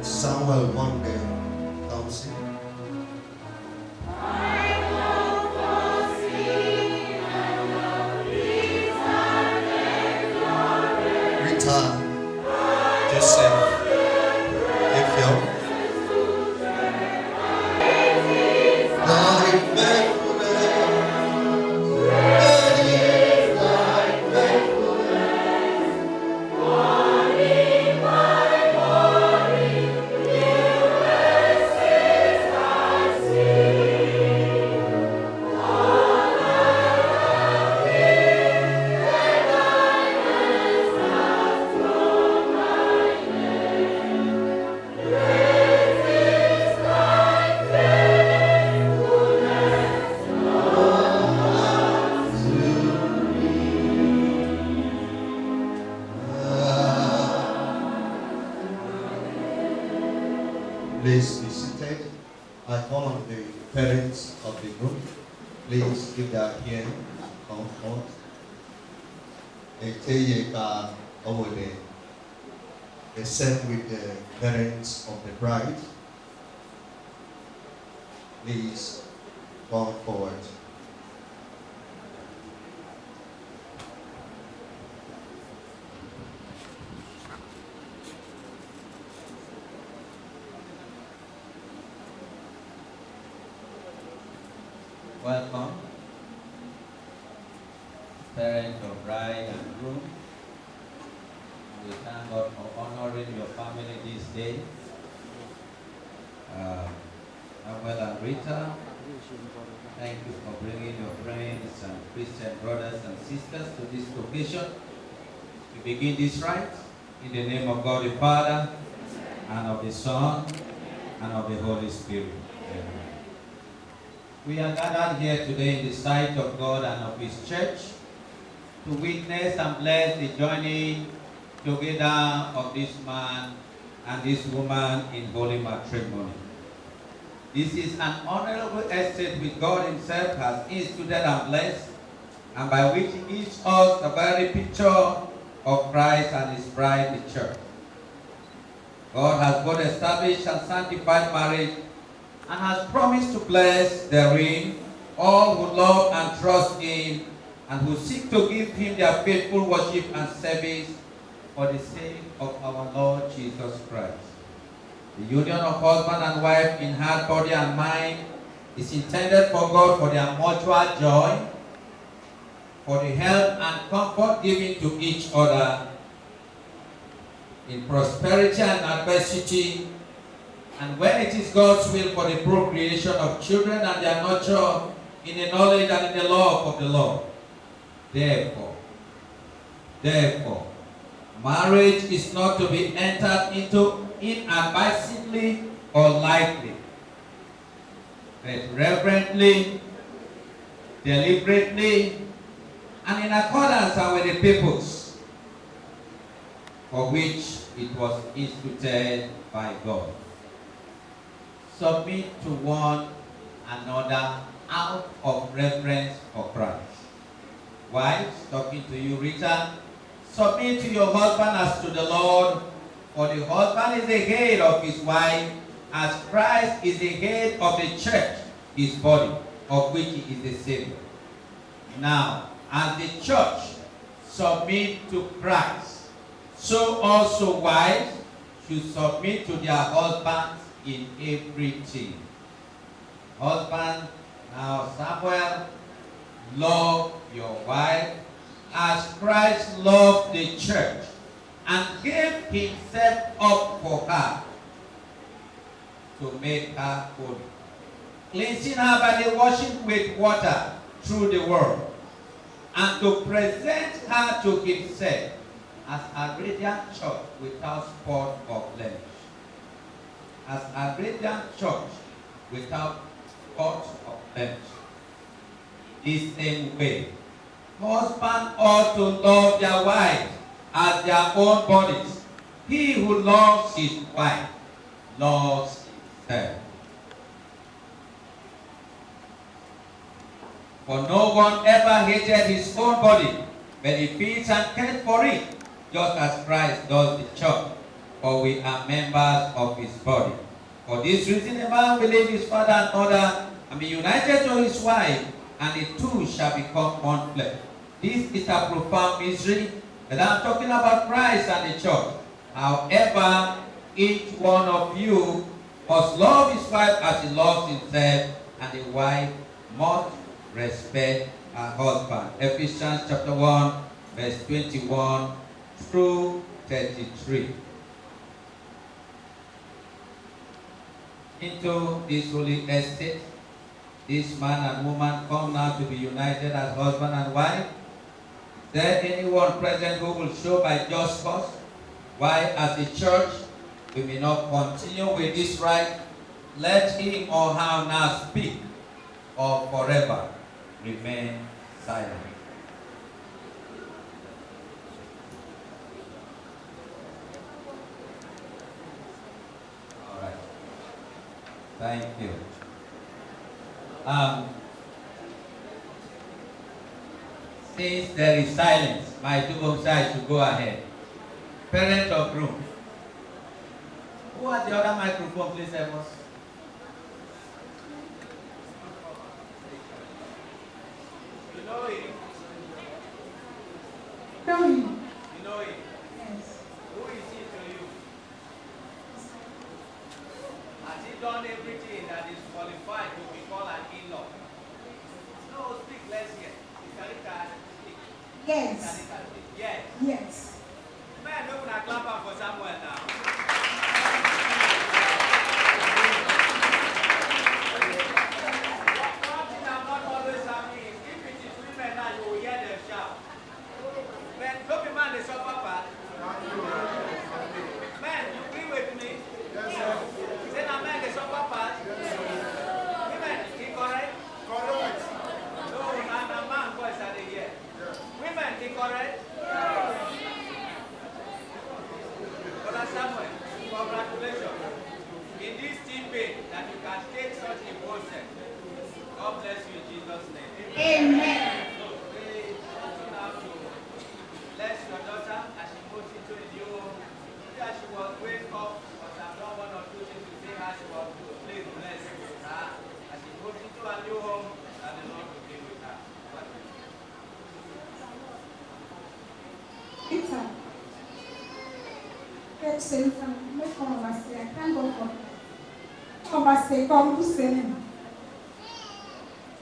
Samuel one day comes in. RITA, Joseph, Effiong. Thy Please be seated. I call on the parents of the group. Please give their hand comfort. 𝐒𝐨𝐥𝐞𝐦𝐧𝐢. The same with the parents of the bride. Please come forward. Welcome, parents of bride and groom. We thank God for honoring your family this day. Samuel and Rita, thank you for bringing your friends and Christian brothers and sisters to this occasion. We begin this rite in the name of God the Father, and of the Son, and of the Holy Spirit. Amen. We are gathered here today in the sight of God and of His church to witness and bless the joining together of this man and this woman in holy matrimony. This is an honorable estate which God himself has instituted and blessed, and by which he gives us the very picture of Christ and his bride, the church. God has both established and sanctified marriage and has promised to bless therein all who love and trust him and who seek to give him their faithful worship and service for the sake of our Lord Jesus Christ. The union of husband and wife in heart, body, and mind is intended for God for their mutual joy, for the help and comfort given to each other in prosperity and adversity, and when it is God's will for the procreation of children and their nurture in the knowledge and in the love of the Lord. Therefore, marriage is not to be entered into inadvisably or lightly, but reverently, deliberately, and in accordance with the purpose for which it was instituted by God. Submit to one another out of reverence for Christ. Wives, talking to you, RITA, submit to your husband as to the Lord, for the husband is the head of his wife, as Christ is the head of the church, his body, of which he is the Savior. Now, as the church submit to Christ, so also wives should submit to their husbands in everything. Husband, now Samuel, love your wife as Christ loved the church and gave himself up for her to make her holy, cleansing her by the washing with water through the word, and to present her to himself as a radiant church without spot or blemish. As a radiant church without spot or blemish. The same way, husbands ought to love their wives as their own bodies. He who loves his wife loves himself. For no one ever hated his own body, but he feeds and cares for it, just as Christ does the church, for we are members of his body. For this reason, a man will leave his father and mother and be united to his wife, and the two shall become one flesh. This is a profound mystery, but I'm talking about Christ and the church. However, each one of you must love his wife as he loves himself, and the wife must respect her husband. Ephesians chapter 1, verse 21 through 33. Into this holy estate, this man and woman come now to be united as husband and wife. Is there anyone present who will show by just cause why, as a church, we may not continue with this rite? Let him or her now speak, or forever remain silent. All right. Thank you. Since there is silence, my two side should go ahead. Parent of groom. Who has the other microphone, please help us? You know him? Know him. You know him? Yes. Who is he to you? Has he done everything that is qualified to be called an in-law? No, speak less here. Yes. Yes. Yes. Man, open a clap for Samuel now. One thing I'm not always happy is if it is women now, you will hear them shout. Men, don't be man, they suffer part. Men, you agree with me? Yes, sir. Say now, men, they suffer part. Women, is he correct? Correct. No, man, man, boys are they here. Women, they correct. Jesus' name. Amen. So pray now to bless your daughter as she goes into a new home. As she was growing up, but I've done one or two things to say how she was good. Please bless her as she goes into a new home, and the Lord will be with her. Rita, let's say from my conversation. I can't go for conversation. Come to say,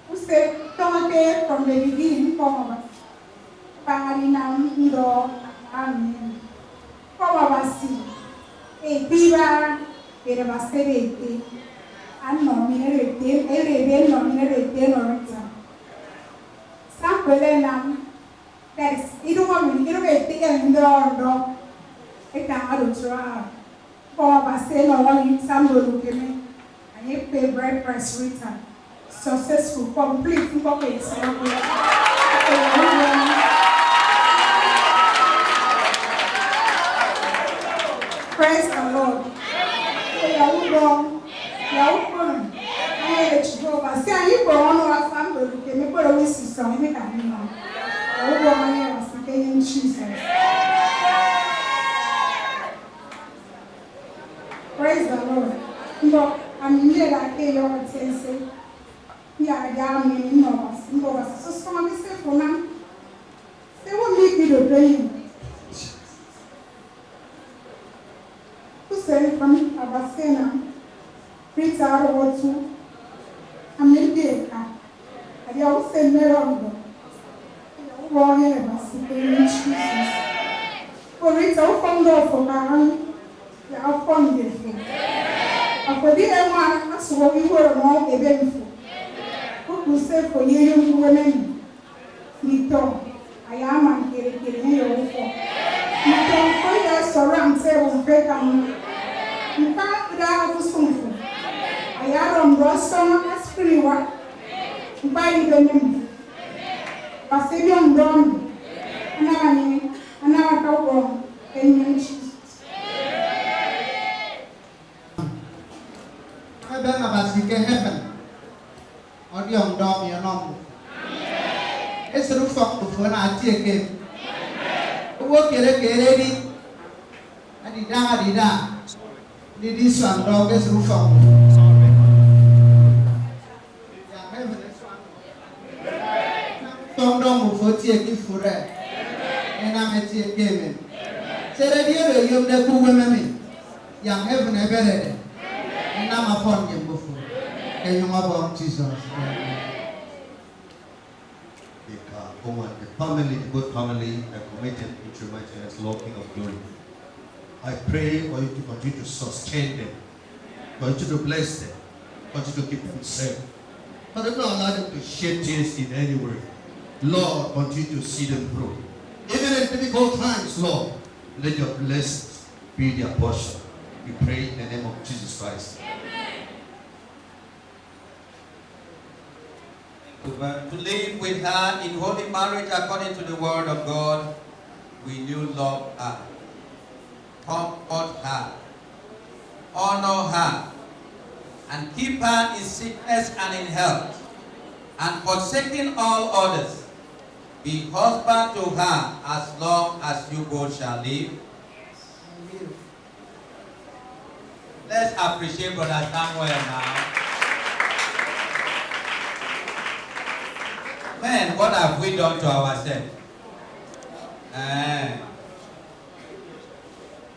who say, come there from the beginning. Come over. Pangalina, Ndo, Amen. Come over, see. A diva, a basket, and nominated, a nominated, Rita. Sample nam. Guys, itu kami itu yang ndor kita ada cura. Kalau bahasa orang sambil lukeme, hanya favorite press Rita, successful, complete, complete. Praise the Lord. Ya udah, Ayah Jehovah. Saya ini orang sambil lukeme, kalau wisi song ini kami mau. In Jesus. Praise the Lord. But I'm here like your say, yeah, me no. So somebody say for now, they won't make me the brain. Who said from Abasena, Rita or two, I'm in the car. I also say, Meron. Jesus. For it, I'll find out for my I'll find it. For the one, that's what we were among a benefit. Who will say for you, women? Nito, I am and get it in your phone. You can find us around several breakdown. You can't put out of something. I had on Boston as free work. By the name. Pastor Don. Anantigha, in Jesus. I bet about to get heaven. Or young dog, your number. It's a roof of when I take him. Work get ready. And he died. Did this one dog is roof of Tom for taking for that. And I'm at the game. Say that you're the two women. Young heaven, I better. And I'm upon him before. And you're about Jesus. The family, the good family, are committed into my church, Lord King of Glory. I pray for you to continue to sustain them, continue to bless them, continue to keep them safe. But do not allow them to shed tears in any way. Lord, continue to see them through. Even in difficult times, Lord, let your blessings be their portion. We pray in the name of Jesus Christ. To live with her in holy marriage according to the word of God, will you love her, comfort her, honor her, and keep her in sickness and in health, and forsaking all others, be husband to her as long as you both shall live? Let's appreciate Brother Samuel now. Man, what have we done to ourselves?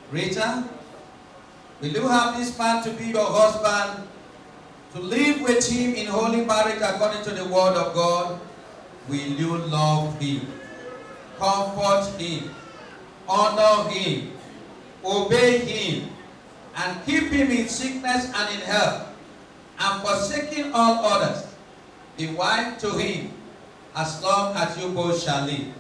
Rita, will you have this man to be your husband, to live with him in holy marriage according to the word of God? Will you love him, comfort him, honor him, obey him, and keep him in sickness and in health, and forsaking all others, be wife to him as long as you both shall live?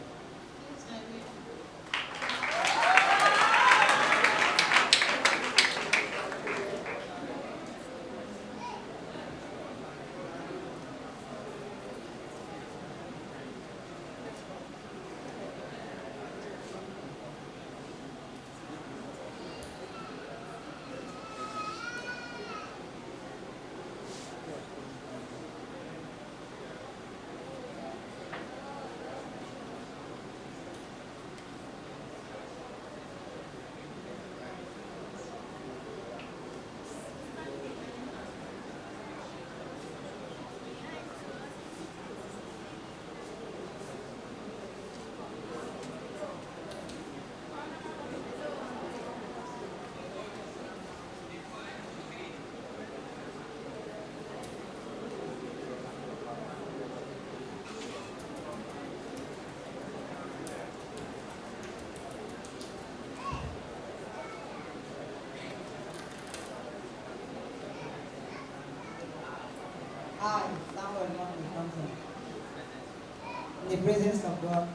in the presence of God.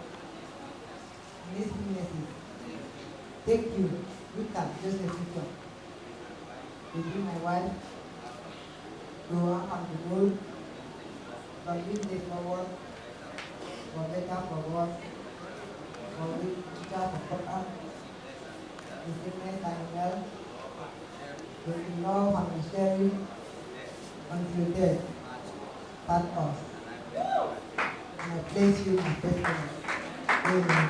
In this message, take you, RITA Effiong, to be my wife, to work on the world, to lead the forward, for better, for worse, for richer, for poorer, in sickness and health, in love and sharing, until death part us. And I place you my faithfulness. Amen.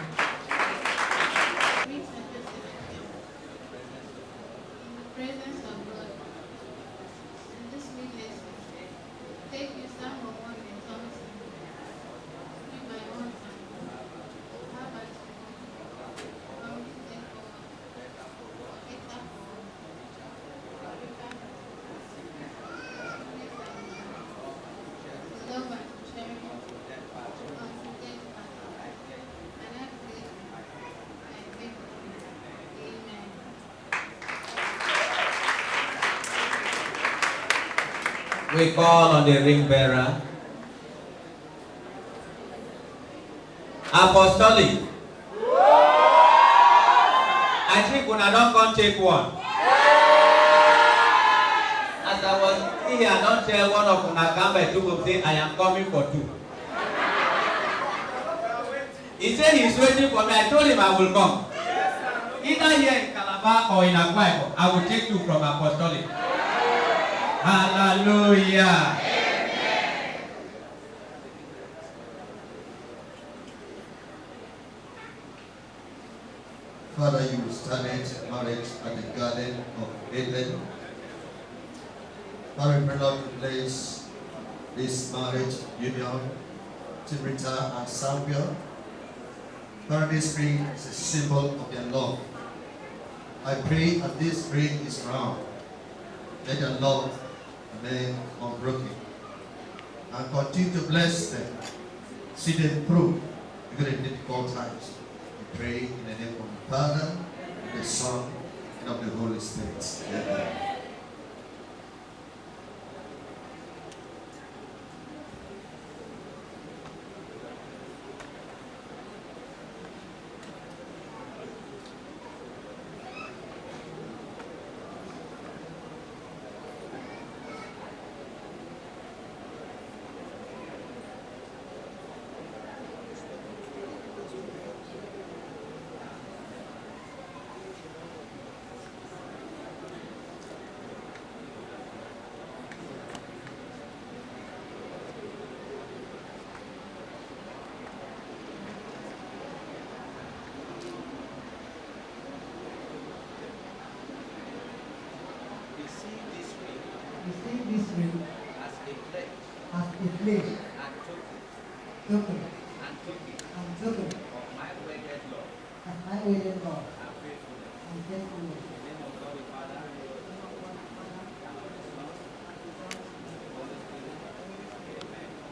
In the presence of God, in this witness, take you some of one in tongues, be my own son. Have at from this day forward, RITA to love and to cherish until death part us. And I pray, I beg of you. Amen. We call on the ring bearer. Apostolic. I think when I don't come take one. As I was here, I don't tell one of Unah come by two of say I am coming for two. He said he's waiting for me. I told him I will come. Either here in Calabar or in 𝐒𝐭𝐫𝐢𝐦𝐵, I will take two from Apostolic. Hallelujah. Father, you started marriage at the Garden of Eden. Father, we pray, Lord, to bless this marriage union to RITA and Samuel. Father, this ring is a symbol of their love. I pray that this ring is round. Let their love remain unbroken. And continue to bless them. See them through even in difficult times. We pray in the name of the Father, the Son, and of the Holy Spirit. Amen. Receive this ring As a pledge as a pledge, token, and token of my wedded love of my wedded love and faithfulness. and faithfulness. In the name of God the Father, and of the Son, and of the Holy Spirit. Amen.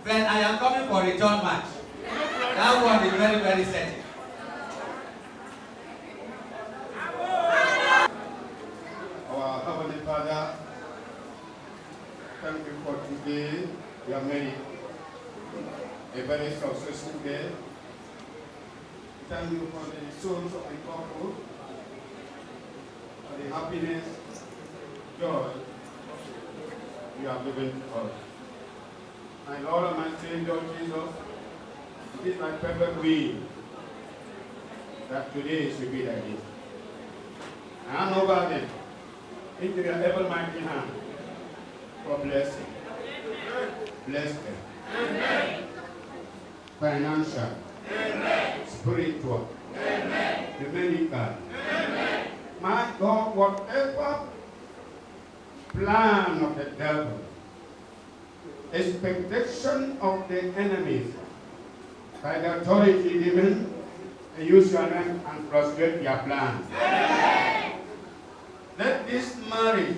Friend, I am coming for return match. That one is very, very certain. Our Heavenly Father, thank you for today. We are married. A very successful day. thank you for the souls of the couple, for the happiness, joy you have given to us. My Lord and my Savior Jesus, it is my perfect will that today should be like this. I hand over them into your ever mighty hand for blessing. Bless them. Financial. Spiritual. Dominical. My God, whatever plan of the devil, expectation of the enemies, by the authority given, use your name and frustrate their plans. Let this marriage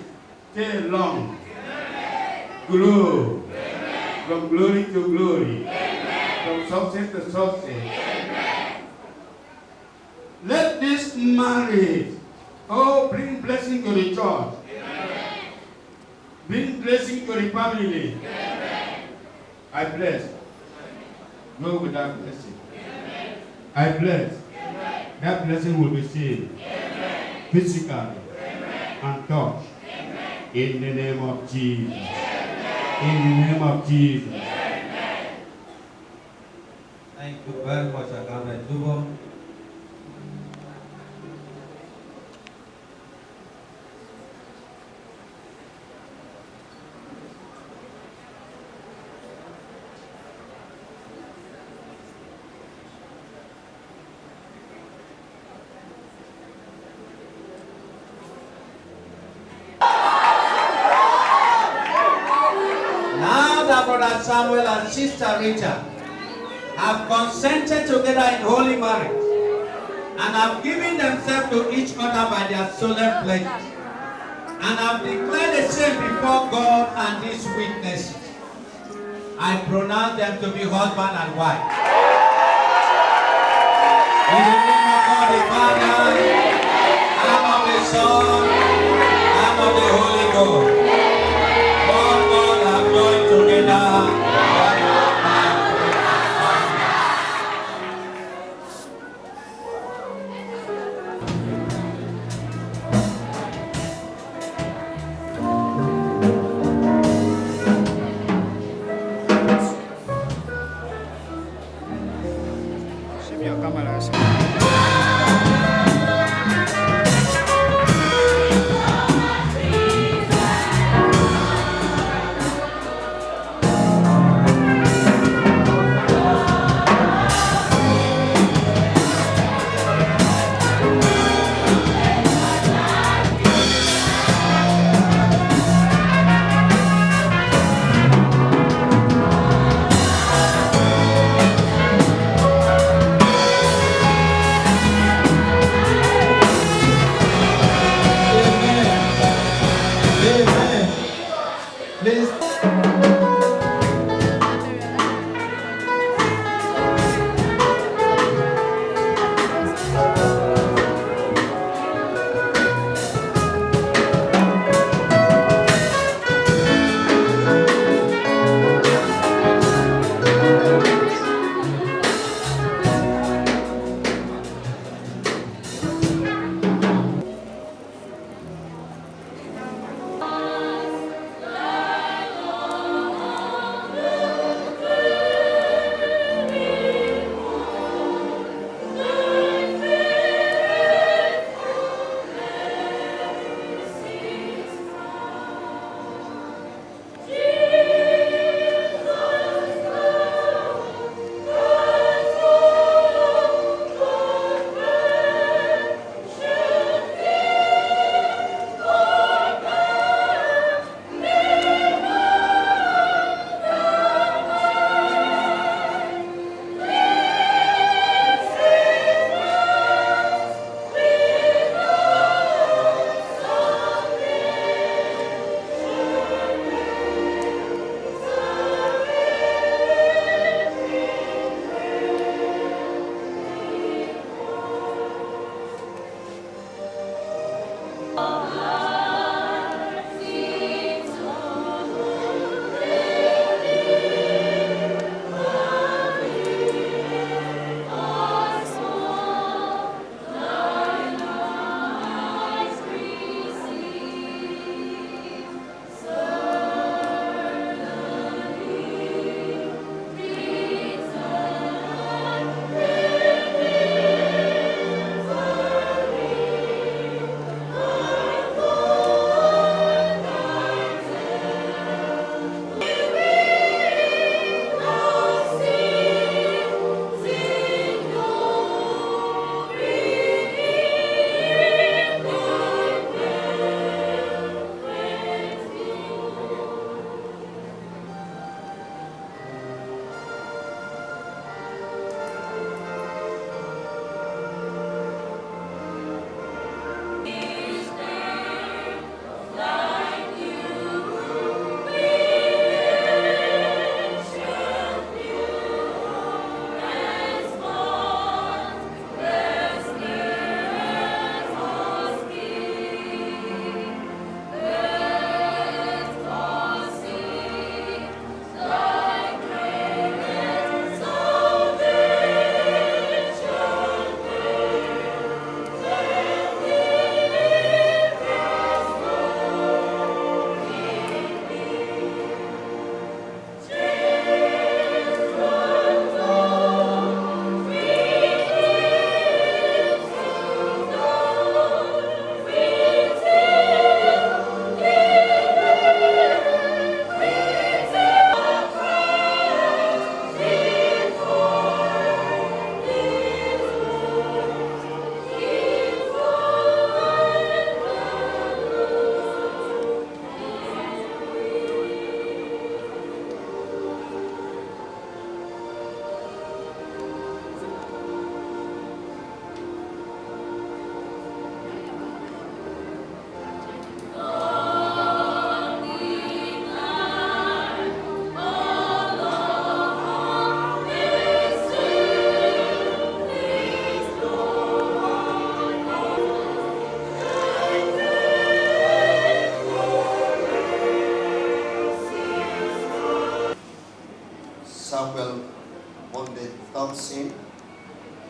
stay long, grow, from glory to glory, from success to success. Let this marriage, bring blessing to the church. Bring blessing to the family. I bless. Go with that blessing. I bless. That blessing will be seen physically and touched. In the name of Jesus. In the name of Jesus. Thank you very much, Agame. Brother Samuel and Sister RITA have consented together in holy marriage and have given themselves to each other by their solemn pledges and have declared the same before God and these witnesses. I pronounce them to be husband and wife. In the name of God the Father, and of the Son, and of the Holy Ghost. God have joined together.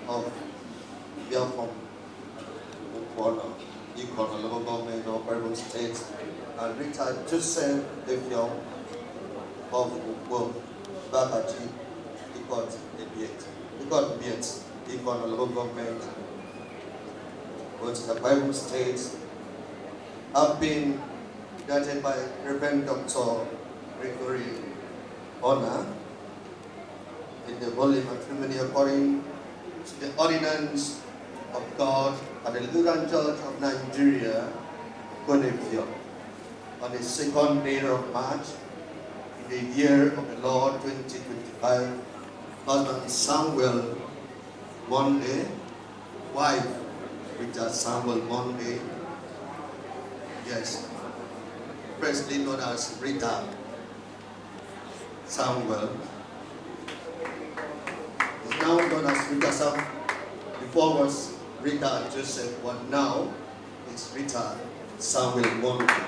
of Effiong, Okon, local government of Ogun State, and RITA Joseph Effiong of Ekpong, Bakaji, Ekon local government, which is the Bible State, have been guided by Reverend Dr. Gregory Unah in the holy matrimony according to the ordinance of God and the Lutheran Church of Nigeria, Effiong, on the 2nd day of March, in the year of the Lord 2025, husband Samuel Monday, wife Rita Samuel Monday, yes, presently known as Rita Samuel, is now known as Rita Samuel. Before was Rita Joseph, but now it's Rita Samuel Monday.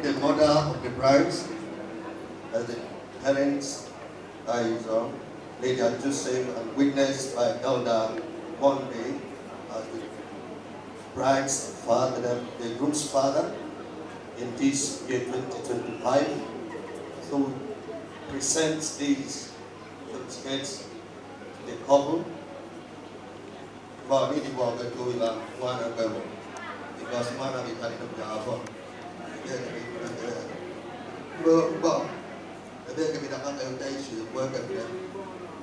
The mother of the brides, as the parents, is Lady Joseph, and witnessed by Elder Monday as the bride's father, the groom's father, in this year 2025. So we present these certificates to the couple. Because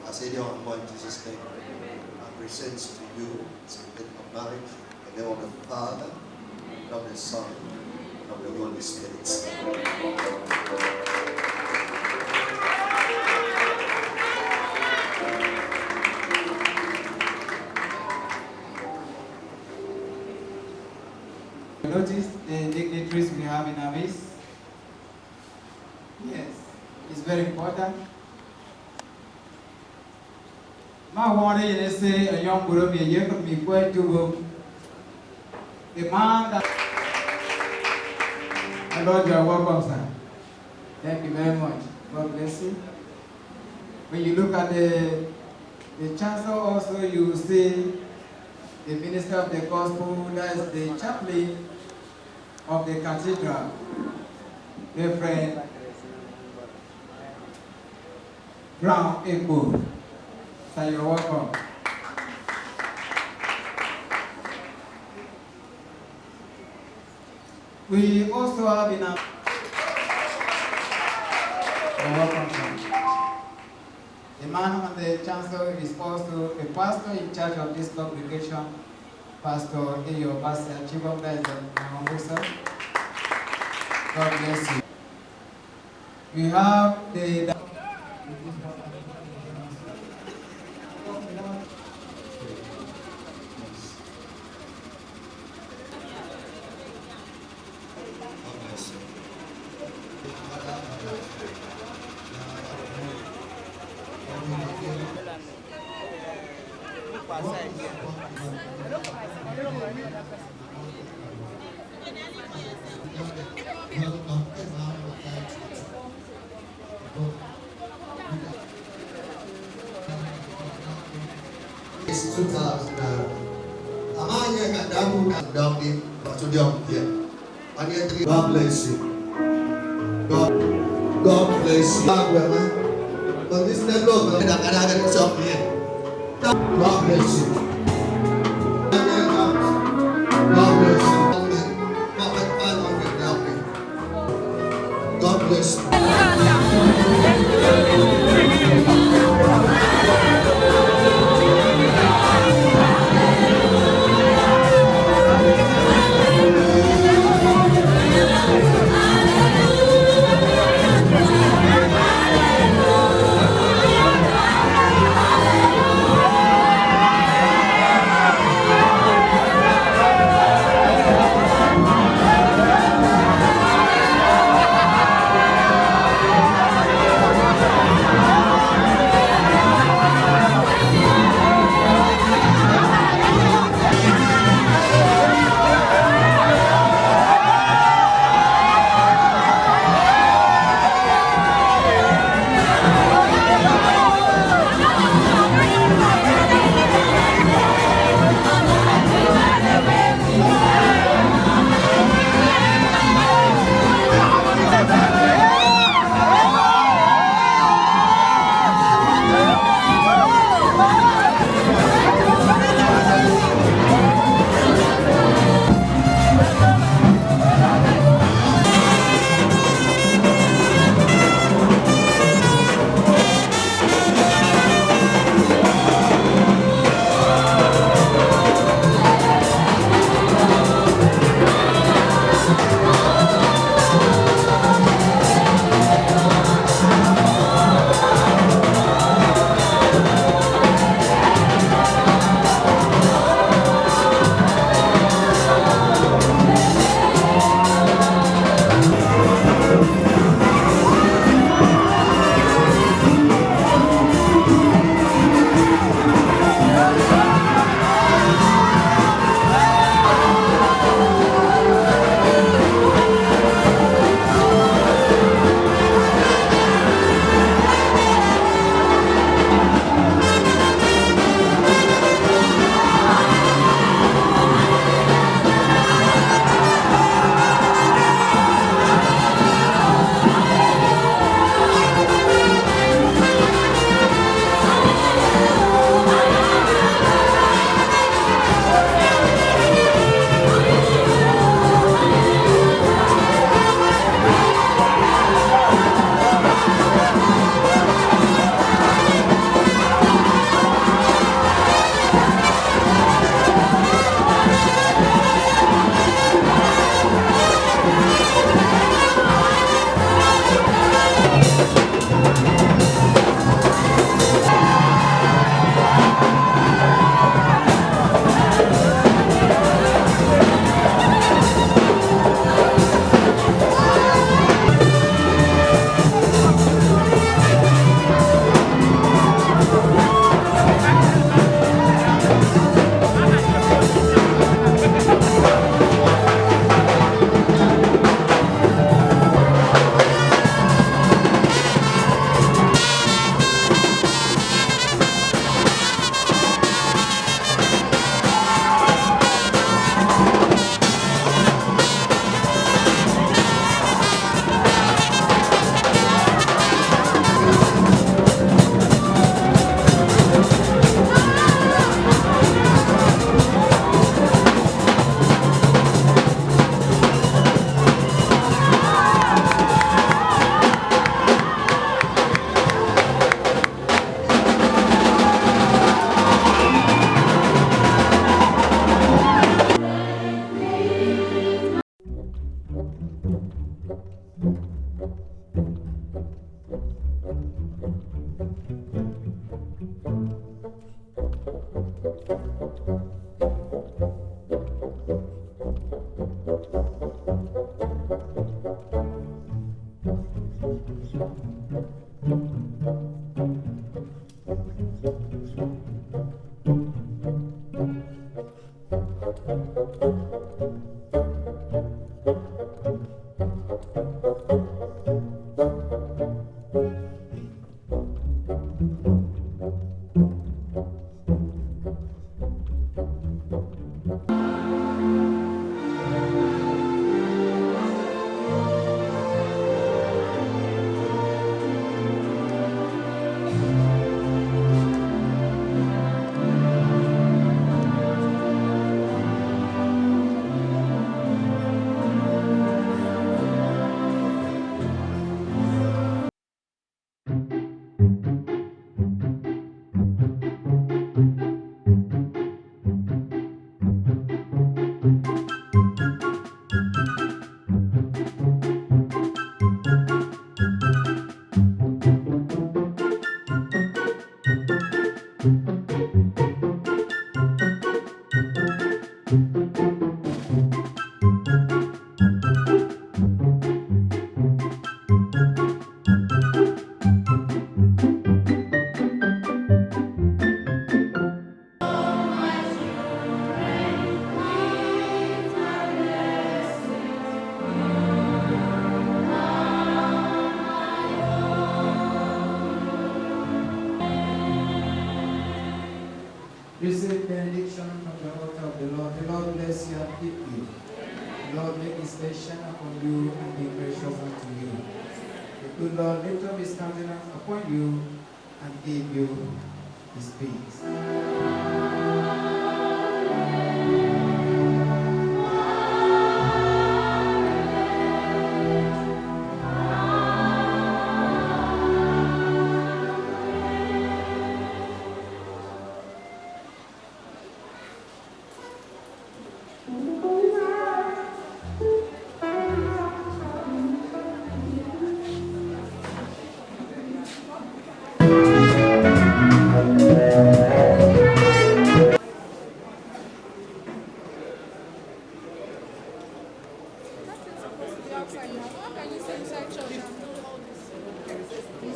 I say the Lord Jesus' name, I present to you the certificate of marriage in the name of the Father, and of the Son, and of the Holy Spirit. Notice the dignitaries we have in our midst. Yes, it's very important. My one is say a young girl may hear from me quite to go. The man that Lord, you are welcome, sir. Thank you very much. God bless you. When you look at the chancellor also, you see the minister of the gospel, that is the chaplain of the cathedral, Reverend Brown Ekpo. So you're welcome. We also have in our welcome, sir. The man on the chancellor is also a pastor in charge of this congregation, Pastor Archibong, that is the humble sir. God bless you. We have the It's 2000. God bless you. God bless you. But this is God bless you. God bless you. God bless you. Receive benediction from the altar of the Lord. The Lord bless you and keep you. The Lord make his face shine upon you and be gracious unto you. The good Lord lift up his countenance upon you and give you his peace.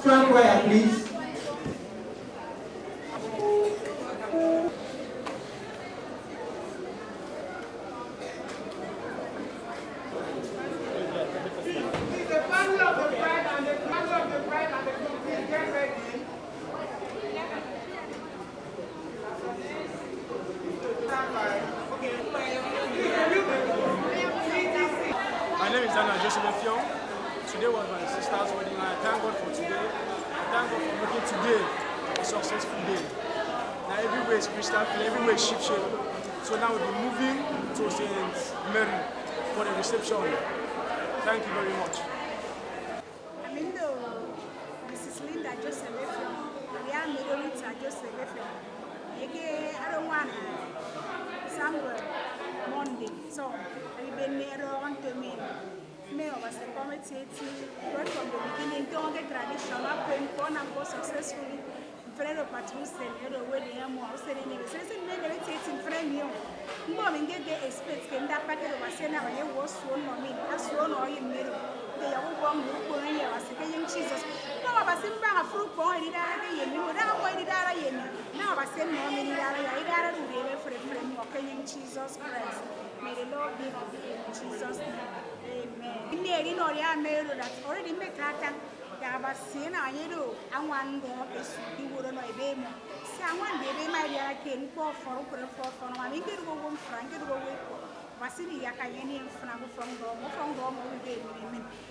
Stand quiet, please. My name is Unah Effiong. Today was my sister's wedding, and I thank God for today. I thank God for making today a successful day. Now everywhere is crystal clear, everywhere is ship shape. So now we'll be moving to St. Mary for the reception. Thank you very much. Mrs. Linda Joseph Effiong, Marianne Rita Joseph Effiong. Again, I don't want somewhere Monday. So I've been there on to me. May was a committee right from the beginning. Don't get traditional, praying for and go successfully. Friend of Patrice, the way they are more saying, it's in frame you. Mom, and get the expense can that packet of a sena when you was sworn on me, as sworn or in middle. They are all going to saying Jesus. No, I was in a fruit point, you know, now why did I? Now I send more many I for a friend of Jesus Christ. May the Lord be with you in Jesus' name. Amen. In the area, I made that already make that. I was seeing I do. I want to go is you wouldn't know a baby. Someone baby, my dear, I came for I think it will go frank, it will wait for. Vasili Yakayani and Franco from Rome,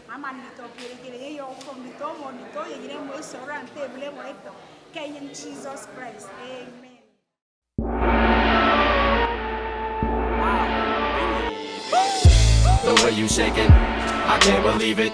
I'm on the top here from the top on the toy, you know, surround table, Kenyan Jesus Christ. Amen. The way you shake it, I can't believe it.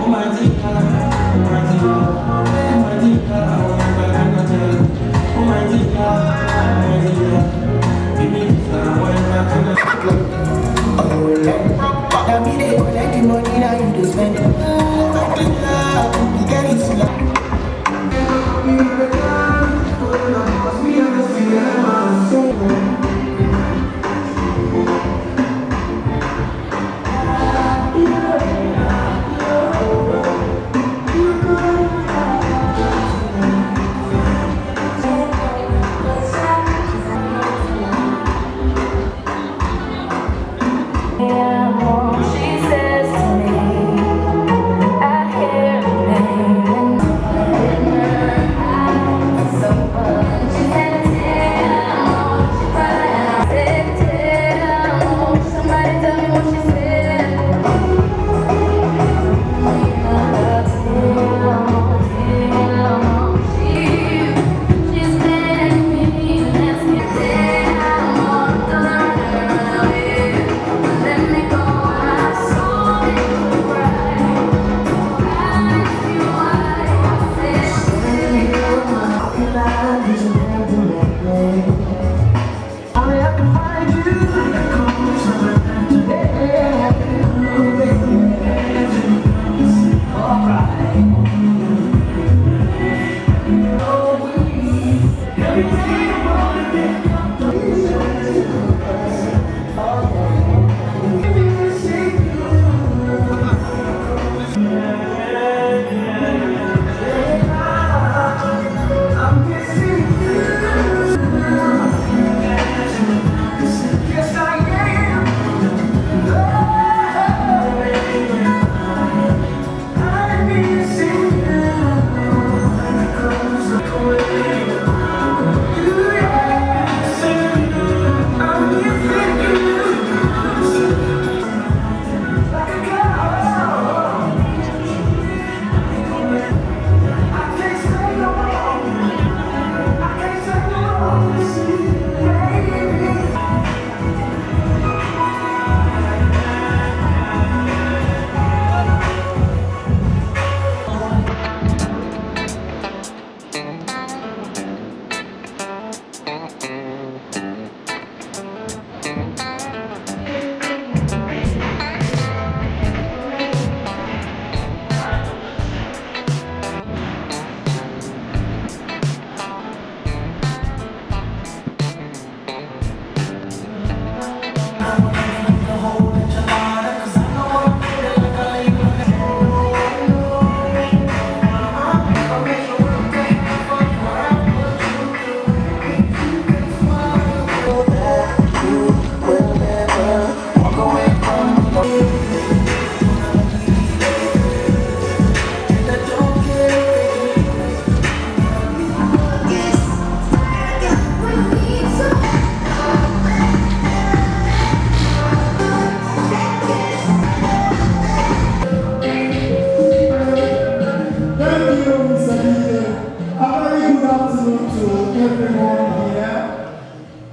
Oh my God.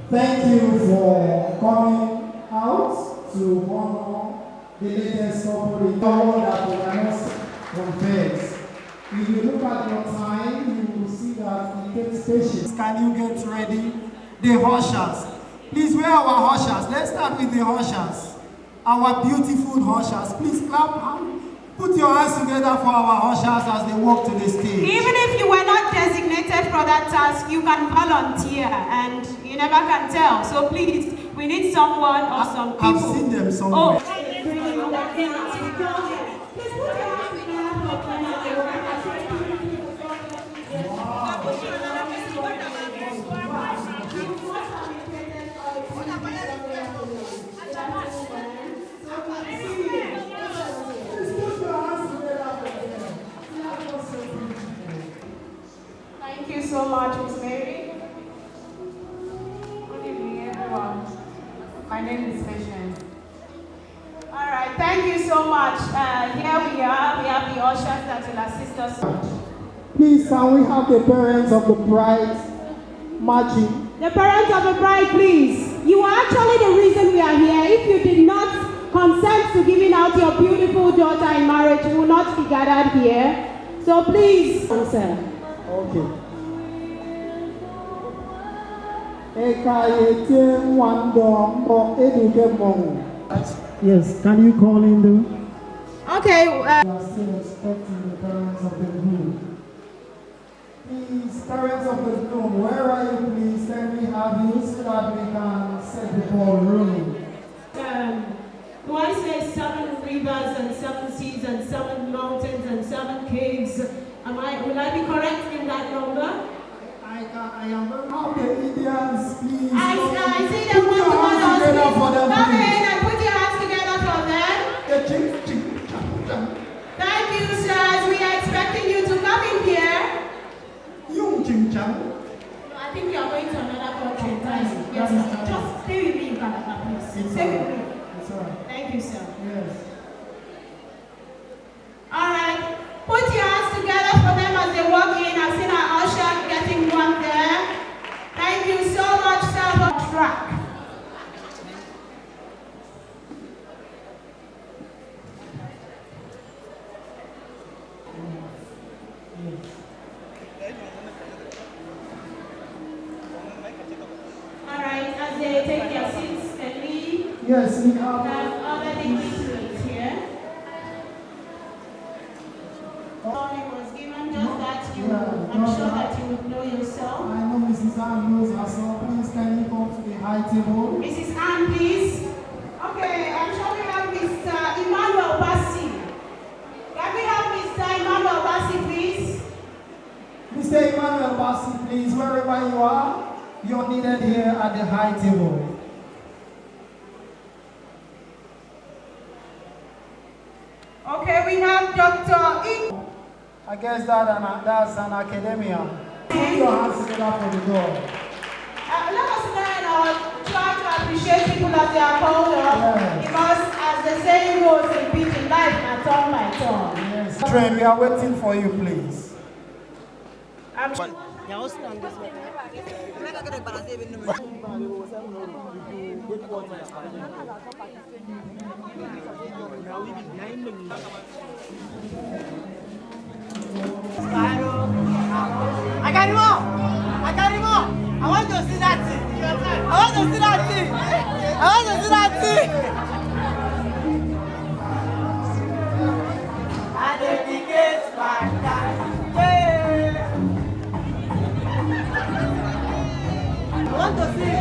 Thank you for coming out to honor the latest corporate award that we announced confers. If you look at your time, you will see that it takes patience. Can you get ready? The ushers. Please, where are our ushers? Let's start with the ushers. Our beautiful ushers. Please clap and put your hands together for our ushers as they walk to the stage. Even if you were not designated for that task, you can volunteer and you never can tell. So please, we need someone or some people. I've seen them somewhere. Thank you so much, Miss Mary. Good evening, everyone. My name is Patience. All right, thank you so much. Here we are. We have the ushers that will assist us. Please, can we have the parents of the bride marching? The parents of the bride, please. You are actually the reason we are here. If you did not consent to giving out your beautiful daughter in marriage, you will not be gathered here. So please, answer. Okay. Yes, can you call in the? Okay. We are still expecting the parents of the groom. Please, parents of the groom, where are you, please? Can we have you so that we can set the ball rolling? Do I say 7 rivers and 7 seas and 7 mountains and 7 caves? Will I be correct in that number? I am very happy. Indians, please. I see them one to one. Come in and put your hands together for them. Thank you, sirs. We are expecting you to come in here. No, I think you are going to another country. Yes, sir. Just stay with me in Calabar, please. Stay with me. Thank you, sir. Yes. All right. Put your hands together for them as they walk in. I've seen our usher getting one there. Thank you so much, sir, for track. All right, as they take their seats and leave, yes, we have other dignitaries here. Sorry was given just that you, I'm sure that you would know yourself. I know Mrs. Ann knows herself. Please, can you come to the high table? Mrs. Ann, please. Okay, I'm sure we have Mr. Emmanuel Bassi. Can we have Mr. Emmanuel Bassi, please? Mr. Emmanuel Bassi, please, wherever you are, you're needed here at the high table. Okay, we have Dr. I guess that's an academia. Put your hands together for the door. Let us learn try to appreciate people as they are called up. Yes. Because as the saying goes in preaching, life na turn by turn. Yes. Train, we are waiting for you, please. I got him all. I got him all. I want to see that thing. I want to see that thing. I want to see that thing. I dedicate my time. Yeah. I want to see it.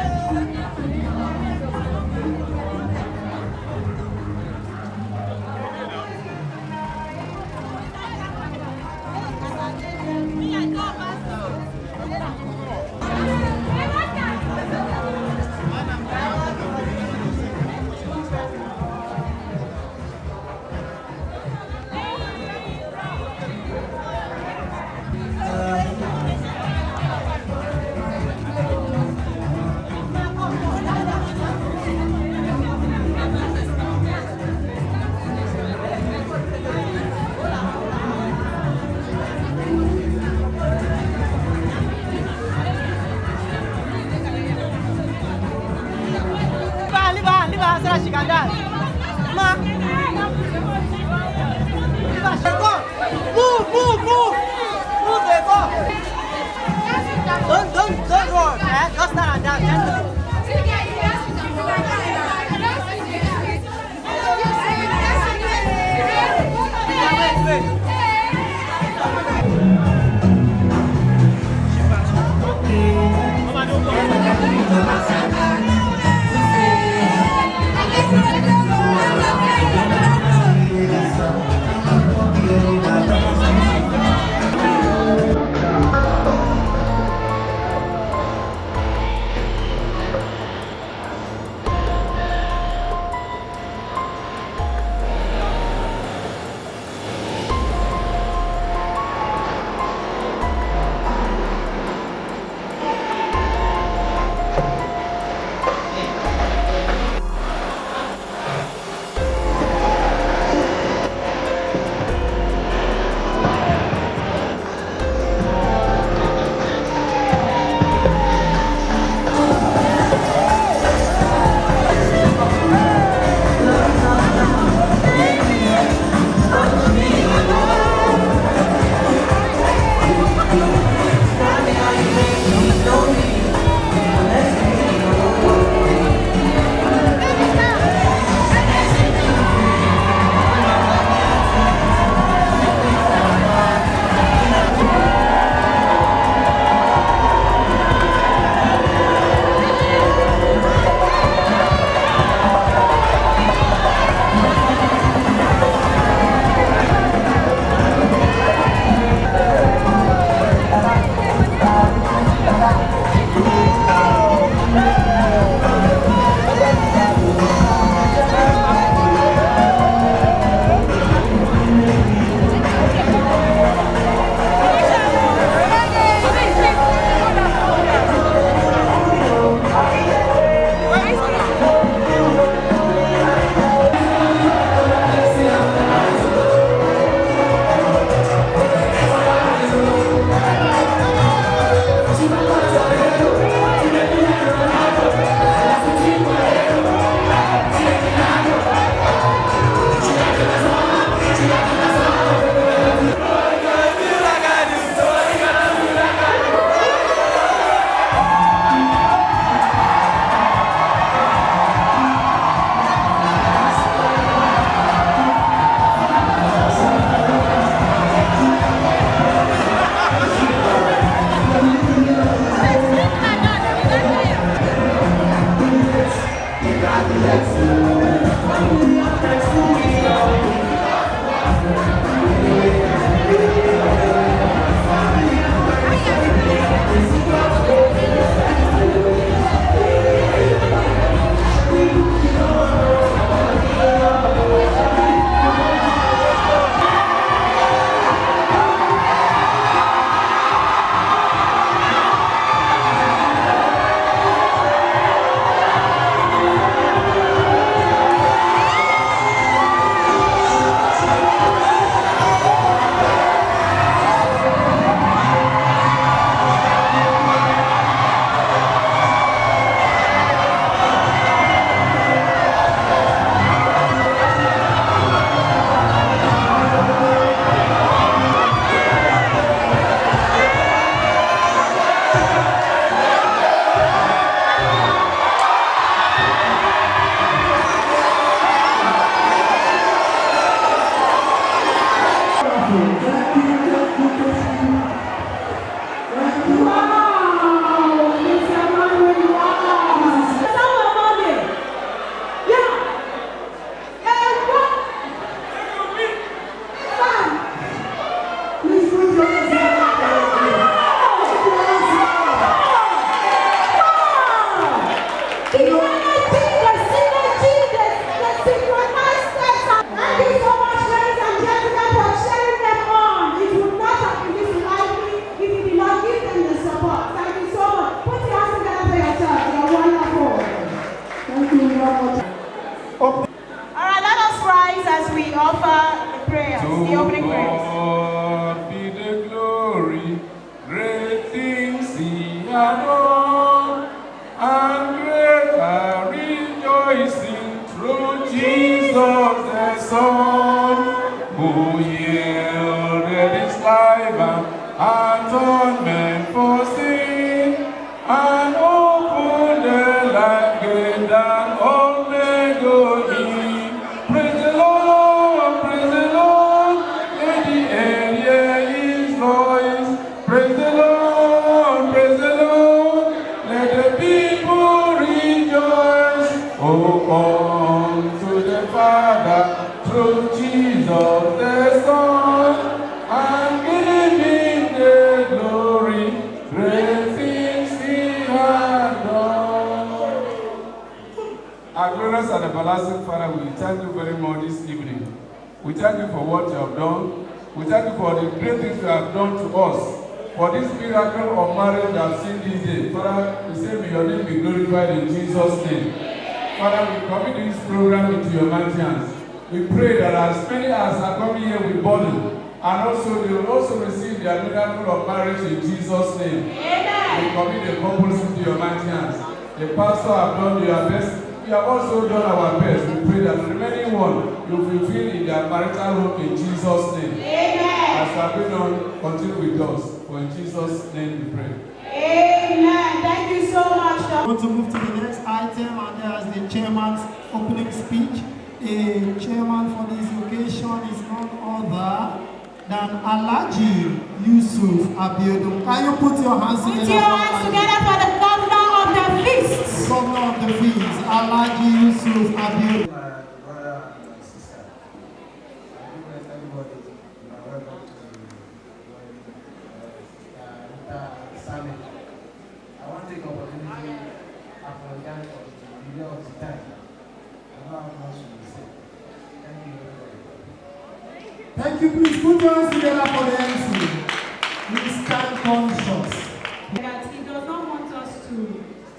She can dance. Ma. Move, move, move. Move the ball. Don't run. Just stand and dance gently. Can you put your hands together? Put your hands together for the governor of the feast. Governor of the feast, Alhaji Yusuf Abiodun. My brother and my sister, I request everybody to welcome to RITA summit. I want to take the opportunity to apologize for the delay of the time. I don't know how much to say. Thank you, everybody. Thank you. Please put your hands together for the MC. We stand conscious that he does not want us to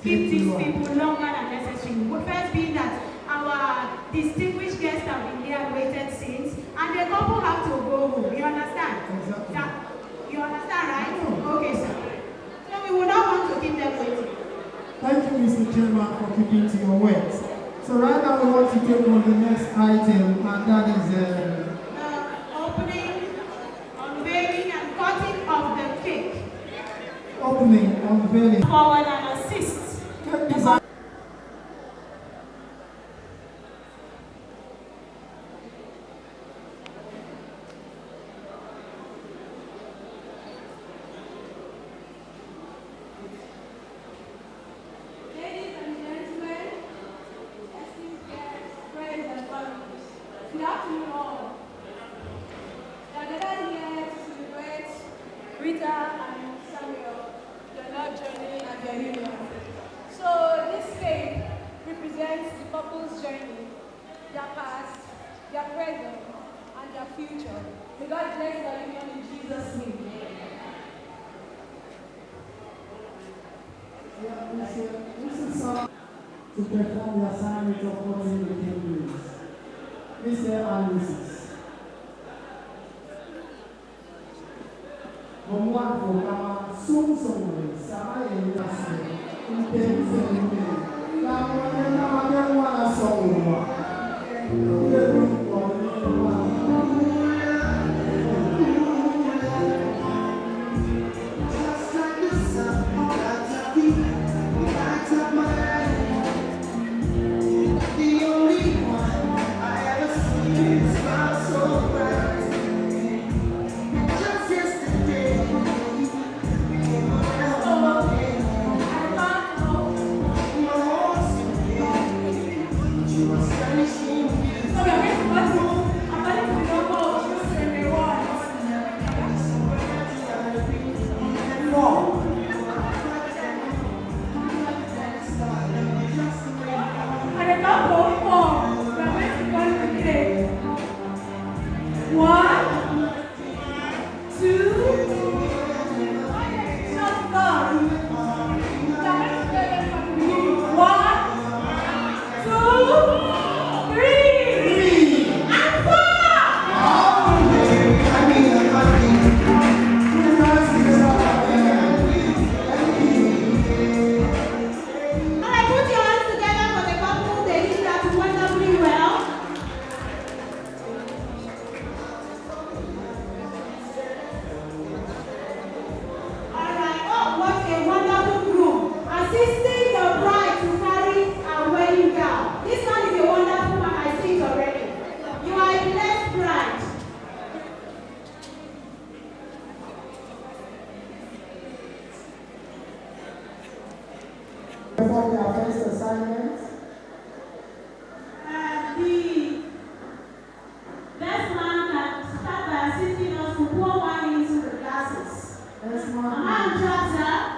keep these people longer than necessary. First being that our distinguished guests have been here and waited since, and the couple have to go home. You understand? Exactly. You understand, right? Okay, sir. So we would not want to keep them waiting. Thank you, Mr. Chairman, for keeping to your words. So right now we want to take on the next item, and that is opening, unveiling, and cutting of the cake. Opening, unveiling. Forward and assist. Rita and Samuel, they're not joining at their union. So this cake represents the couple's journey, their past, their present, and their future. May God bless their union in Jesus' name. This is to perform the assignment of voting the king. Mr. Alice. One for our soon somewhere, Sama and Yassi, in terms of the now one song. Before their first assignment, The best man can start by assisting us to pour wine into the glasses. Am I on track, sir?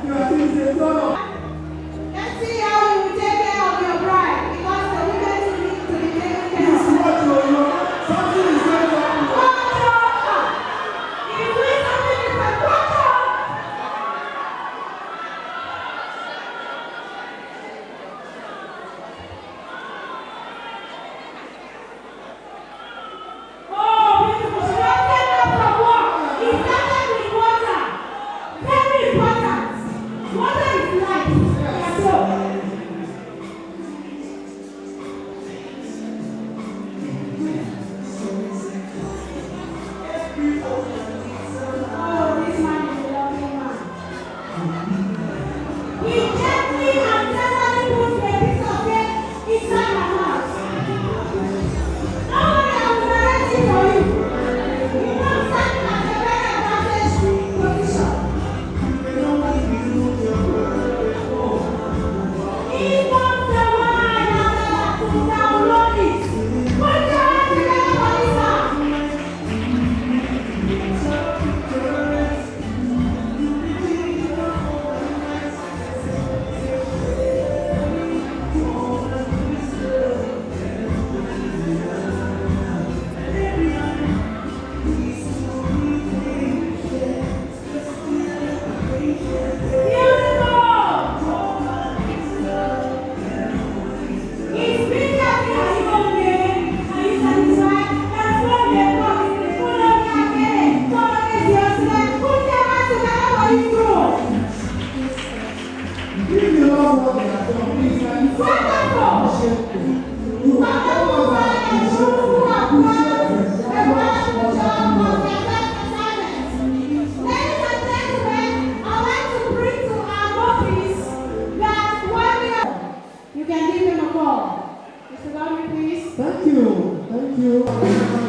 Thank Thank you. Thank you.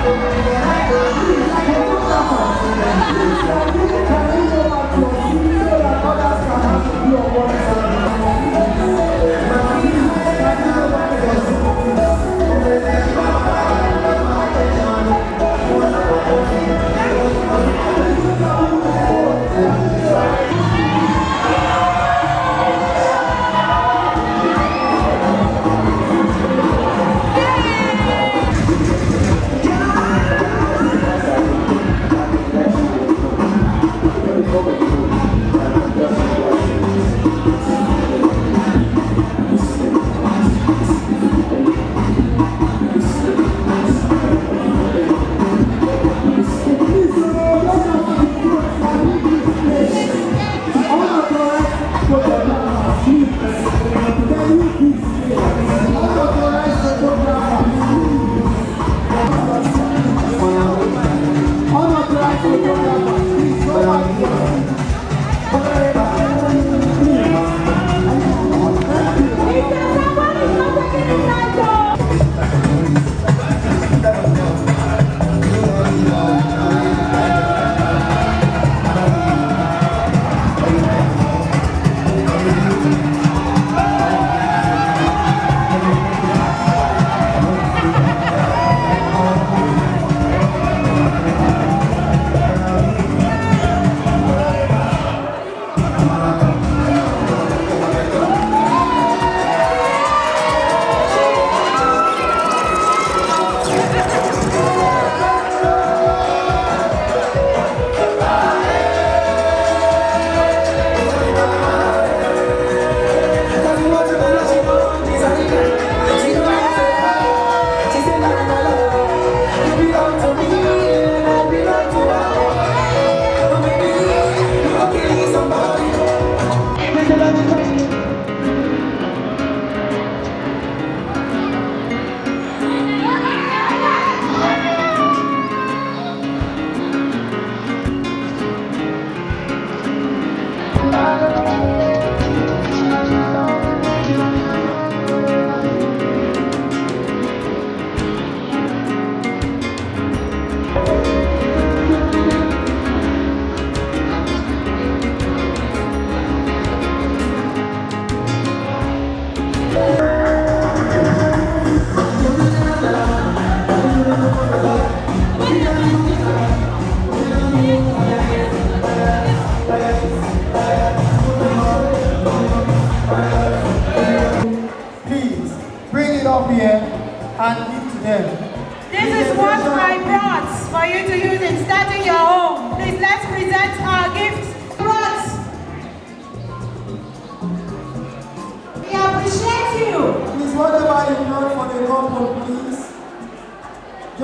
Thank you.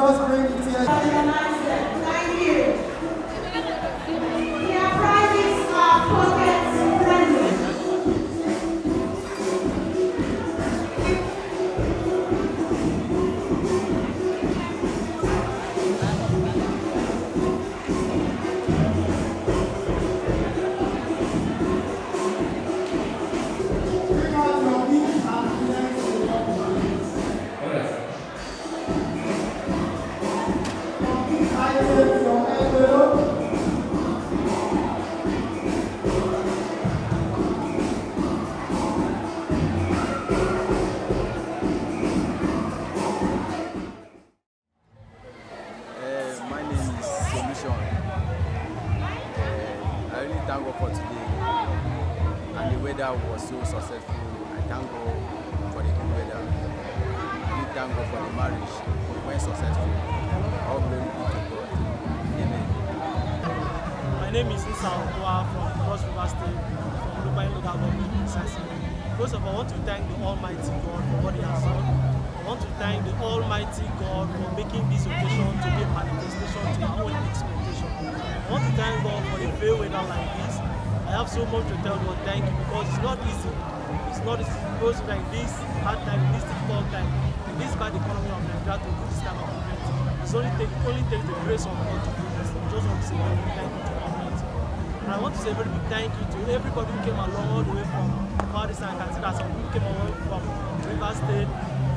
just bring it here. Thank you. Their prizes are pocket friendly. My name is Solution. I really thank God for today. And the weather was so successful. I thank God for the good weather. I really thank God for the marriage. It went successful. All glory be to God. Amen. My name is Nsikan from Cross River State, from Odukpani local government. First of all, I want to thank the Almighty God for what He has done. I want to thank the Almighty God for making this occasion to be a manifestation to our own expectation. I want to thank God for a fair weather like this. I have so much to tell God thank you because it's not easy. It's not easy because like this hard time, this difficult time, in this bad economy of Nigeria to do this kind of event. It only takes the grace of God to do this. I just want to say very big thank you to Almighty. And I want to say a very big thank you to everybody who came along all the way from Paris and Cathedral, some who came along from River State,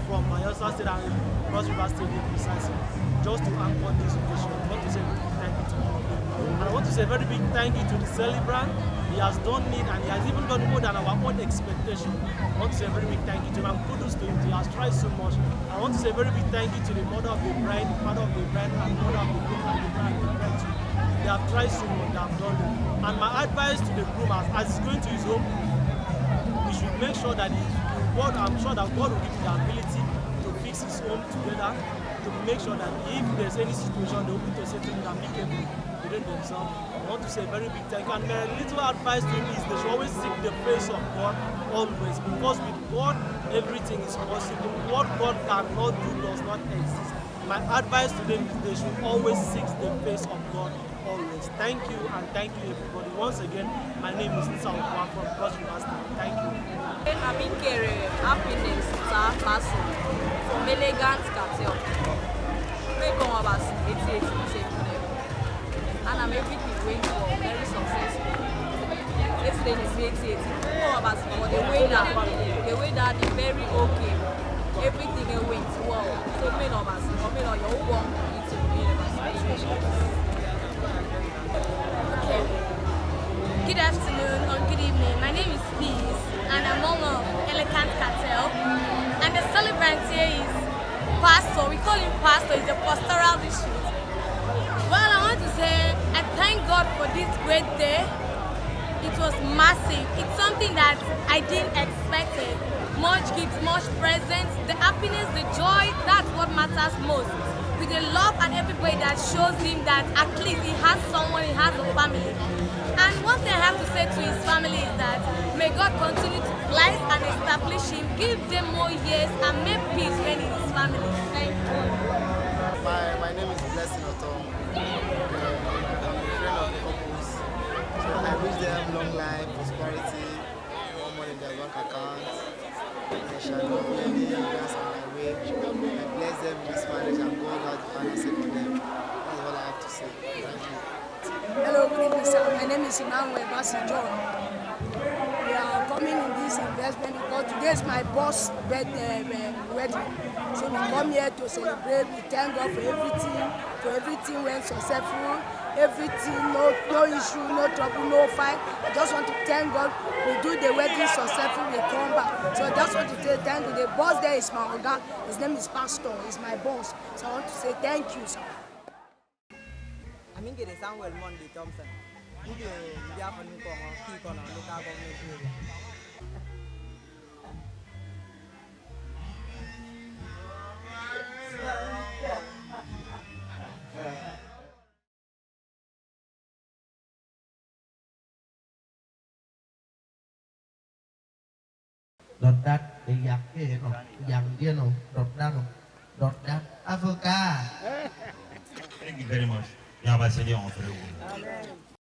from Mayelsa State and Cross River State precisely, just to anchor this occasion. I want to say a very big thank you to all of them. And I want to say a very big thank you to the celebrant. He has done it and he has even done more than our own expectation. I want to say a very big thank you to him and kudos to him. He has tried so much. I want to say a very big thank you to the mother of the bride, the father of the bride, and the mother of the groom and the bride and the bride too. They have tried so much, they have done it. And my advice to the groom as he's going to his home, he should make sure that I'm sure that God will give him the ability to fix his home together, to make sure that if there's any situation, they'll be able to settle it amicably within themselves. I want to say a very big thank you. And my little advice to him is they should always seek the face of God, always. Because with God, everything is possible. What God cannot do does not exist. My advice to them is they should always seek the face of God, always. Thank you and thank you everybody. Once again, my name is Nsikan from Cross River State. Thank you. Happiness, Kasuk, from elegant Cathedral. We come about 88 and I'm everything going well, very successful. Yesterday is 88. We come about for the weather is very okay. Everything went well. So many of us, your one need to be Okay. Good afternoon or good evening. My name is Peace and I'm owner of Elegant Cartel. And the celebrant here is Pastor. We call him Pastor. He's the pastoral district. Well, I want to say I thank God for this great day. It was massive. It's something that I didn't expect it. Much gifts, much presents, the happiness, the joy, that's what matters most. With the love and everybody that shows him that at least he has someone, he has a family. And one thing I have to say to his family is that may God continue to bless and establish him, give them more years and make peace reign in his family. Thank you. My name is Blessing Otom. I'm a friend of the couples. So I wish them long life, prosperity, more money in their bank account. There shall not be any hindrance on my way. I bless them in this marriage and God has the final say for them. That's all I have to say. Thank you. Hello, good evening, sir. My name is Emem John. We are coming in this investment because today is my boss' birthday wedding. So we come here to celebrate. We thank God for everything went successful. Everything, no issue, no trouble, no fight. I just want to thank God. We do the wedding successful, we come back. So I just want to say thank you. The boss there is my Ogar. His name is Pastor. He's my boss. So I want to say thank you, sir. I'm in Samuel Monday Thompson. I'm in the afternoon local government area. Đột đắt để giặc cái nó dằn kia nó đột ra nó Dr. Africa. Thank you very much. Yahweh Seigneur en frère.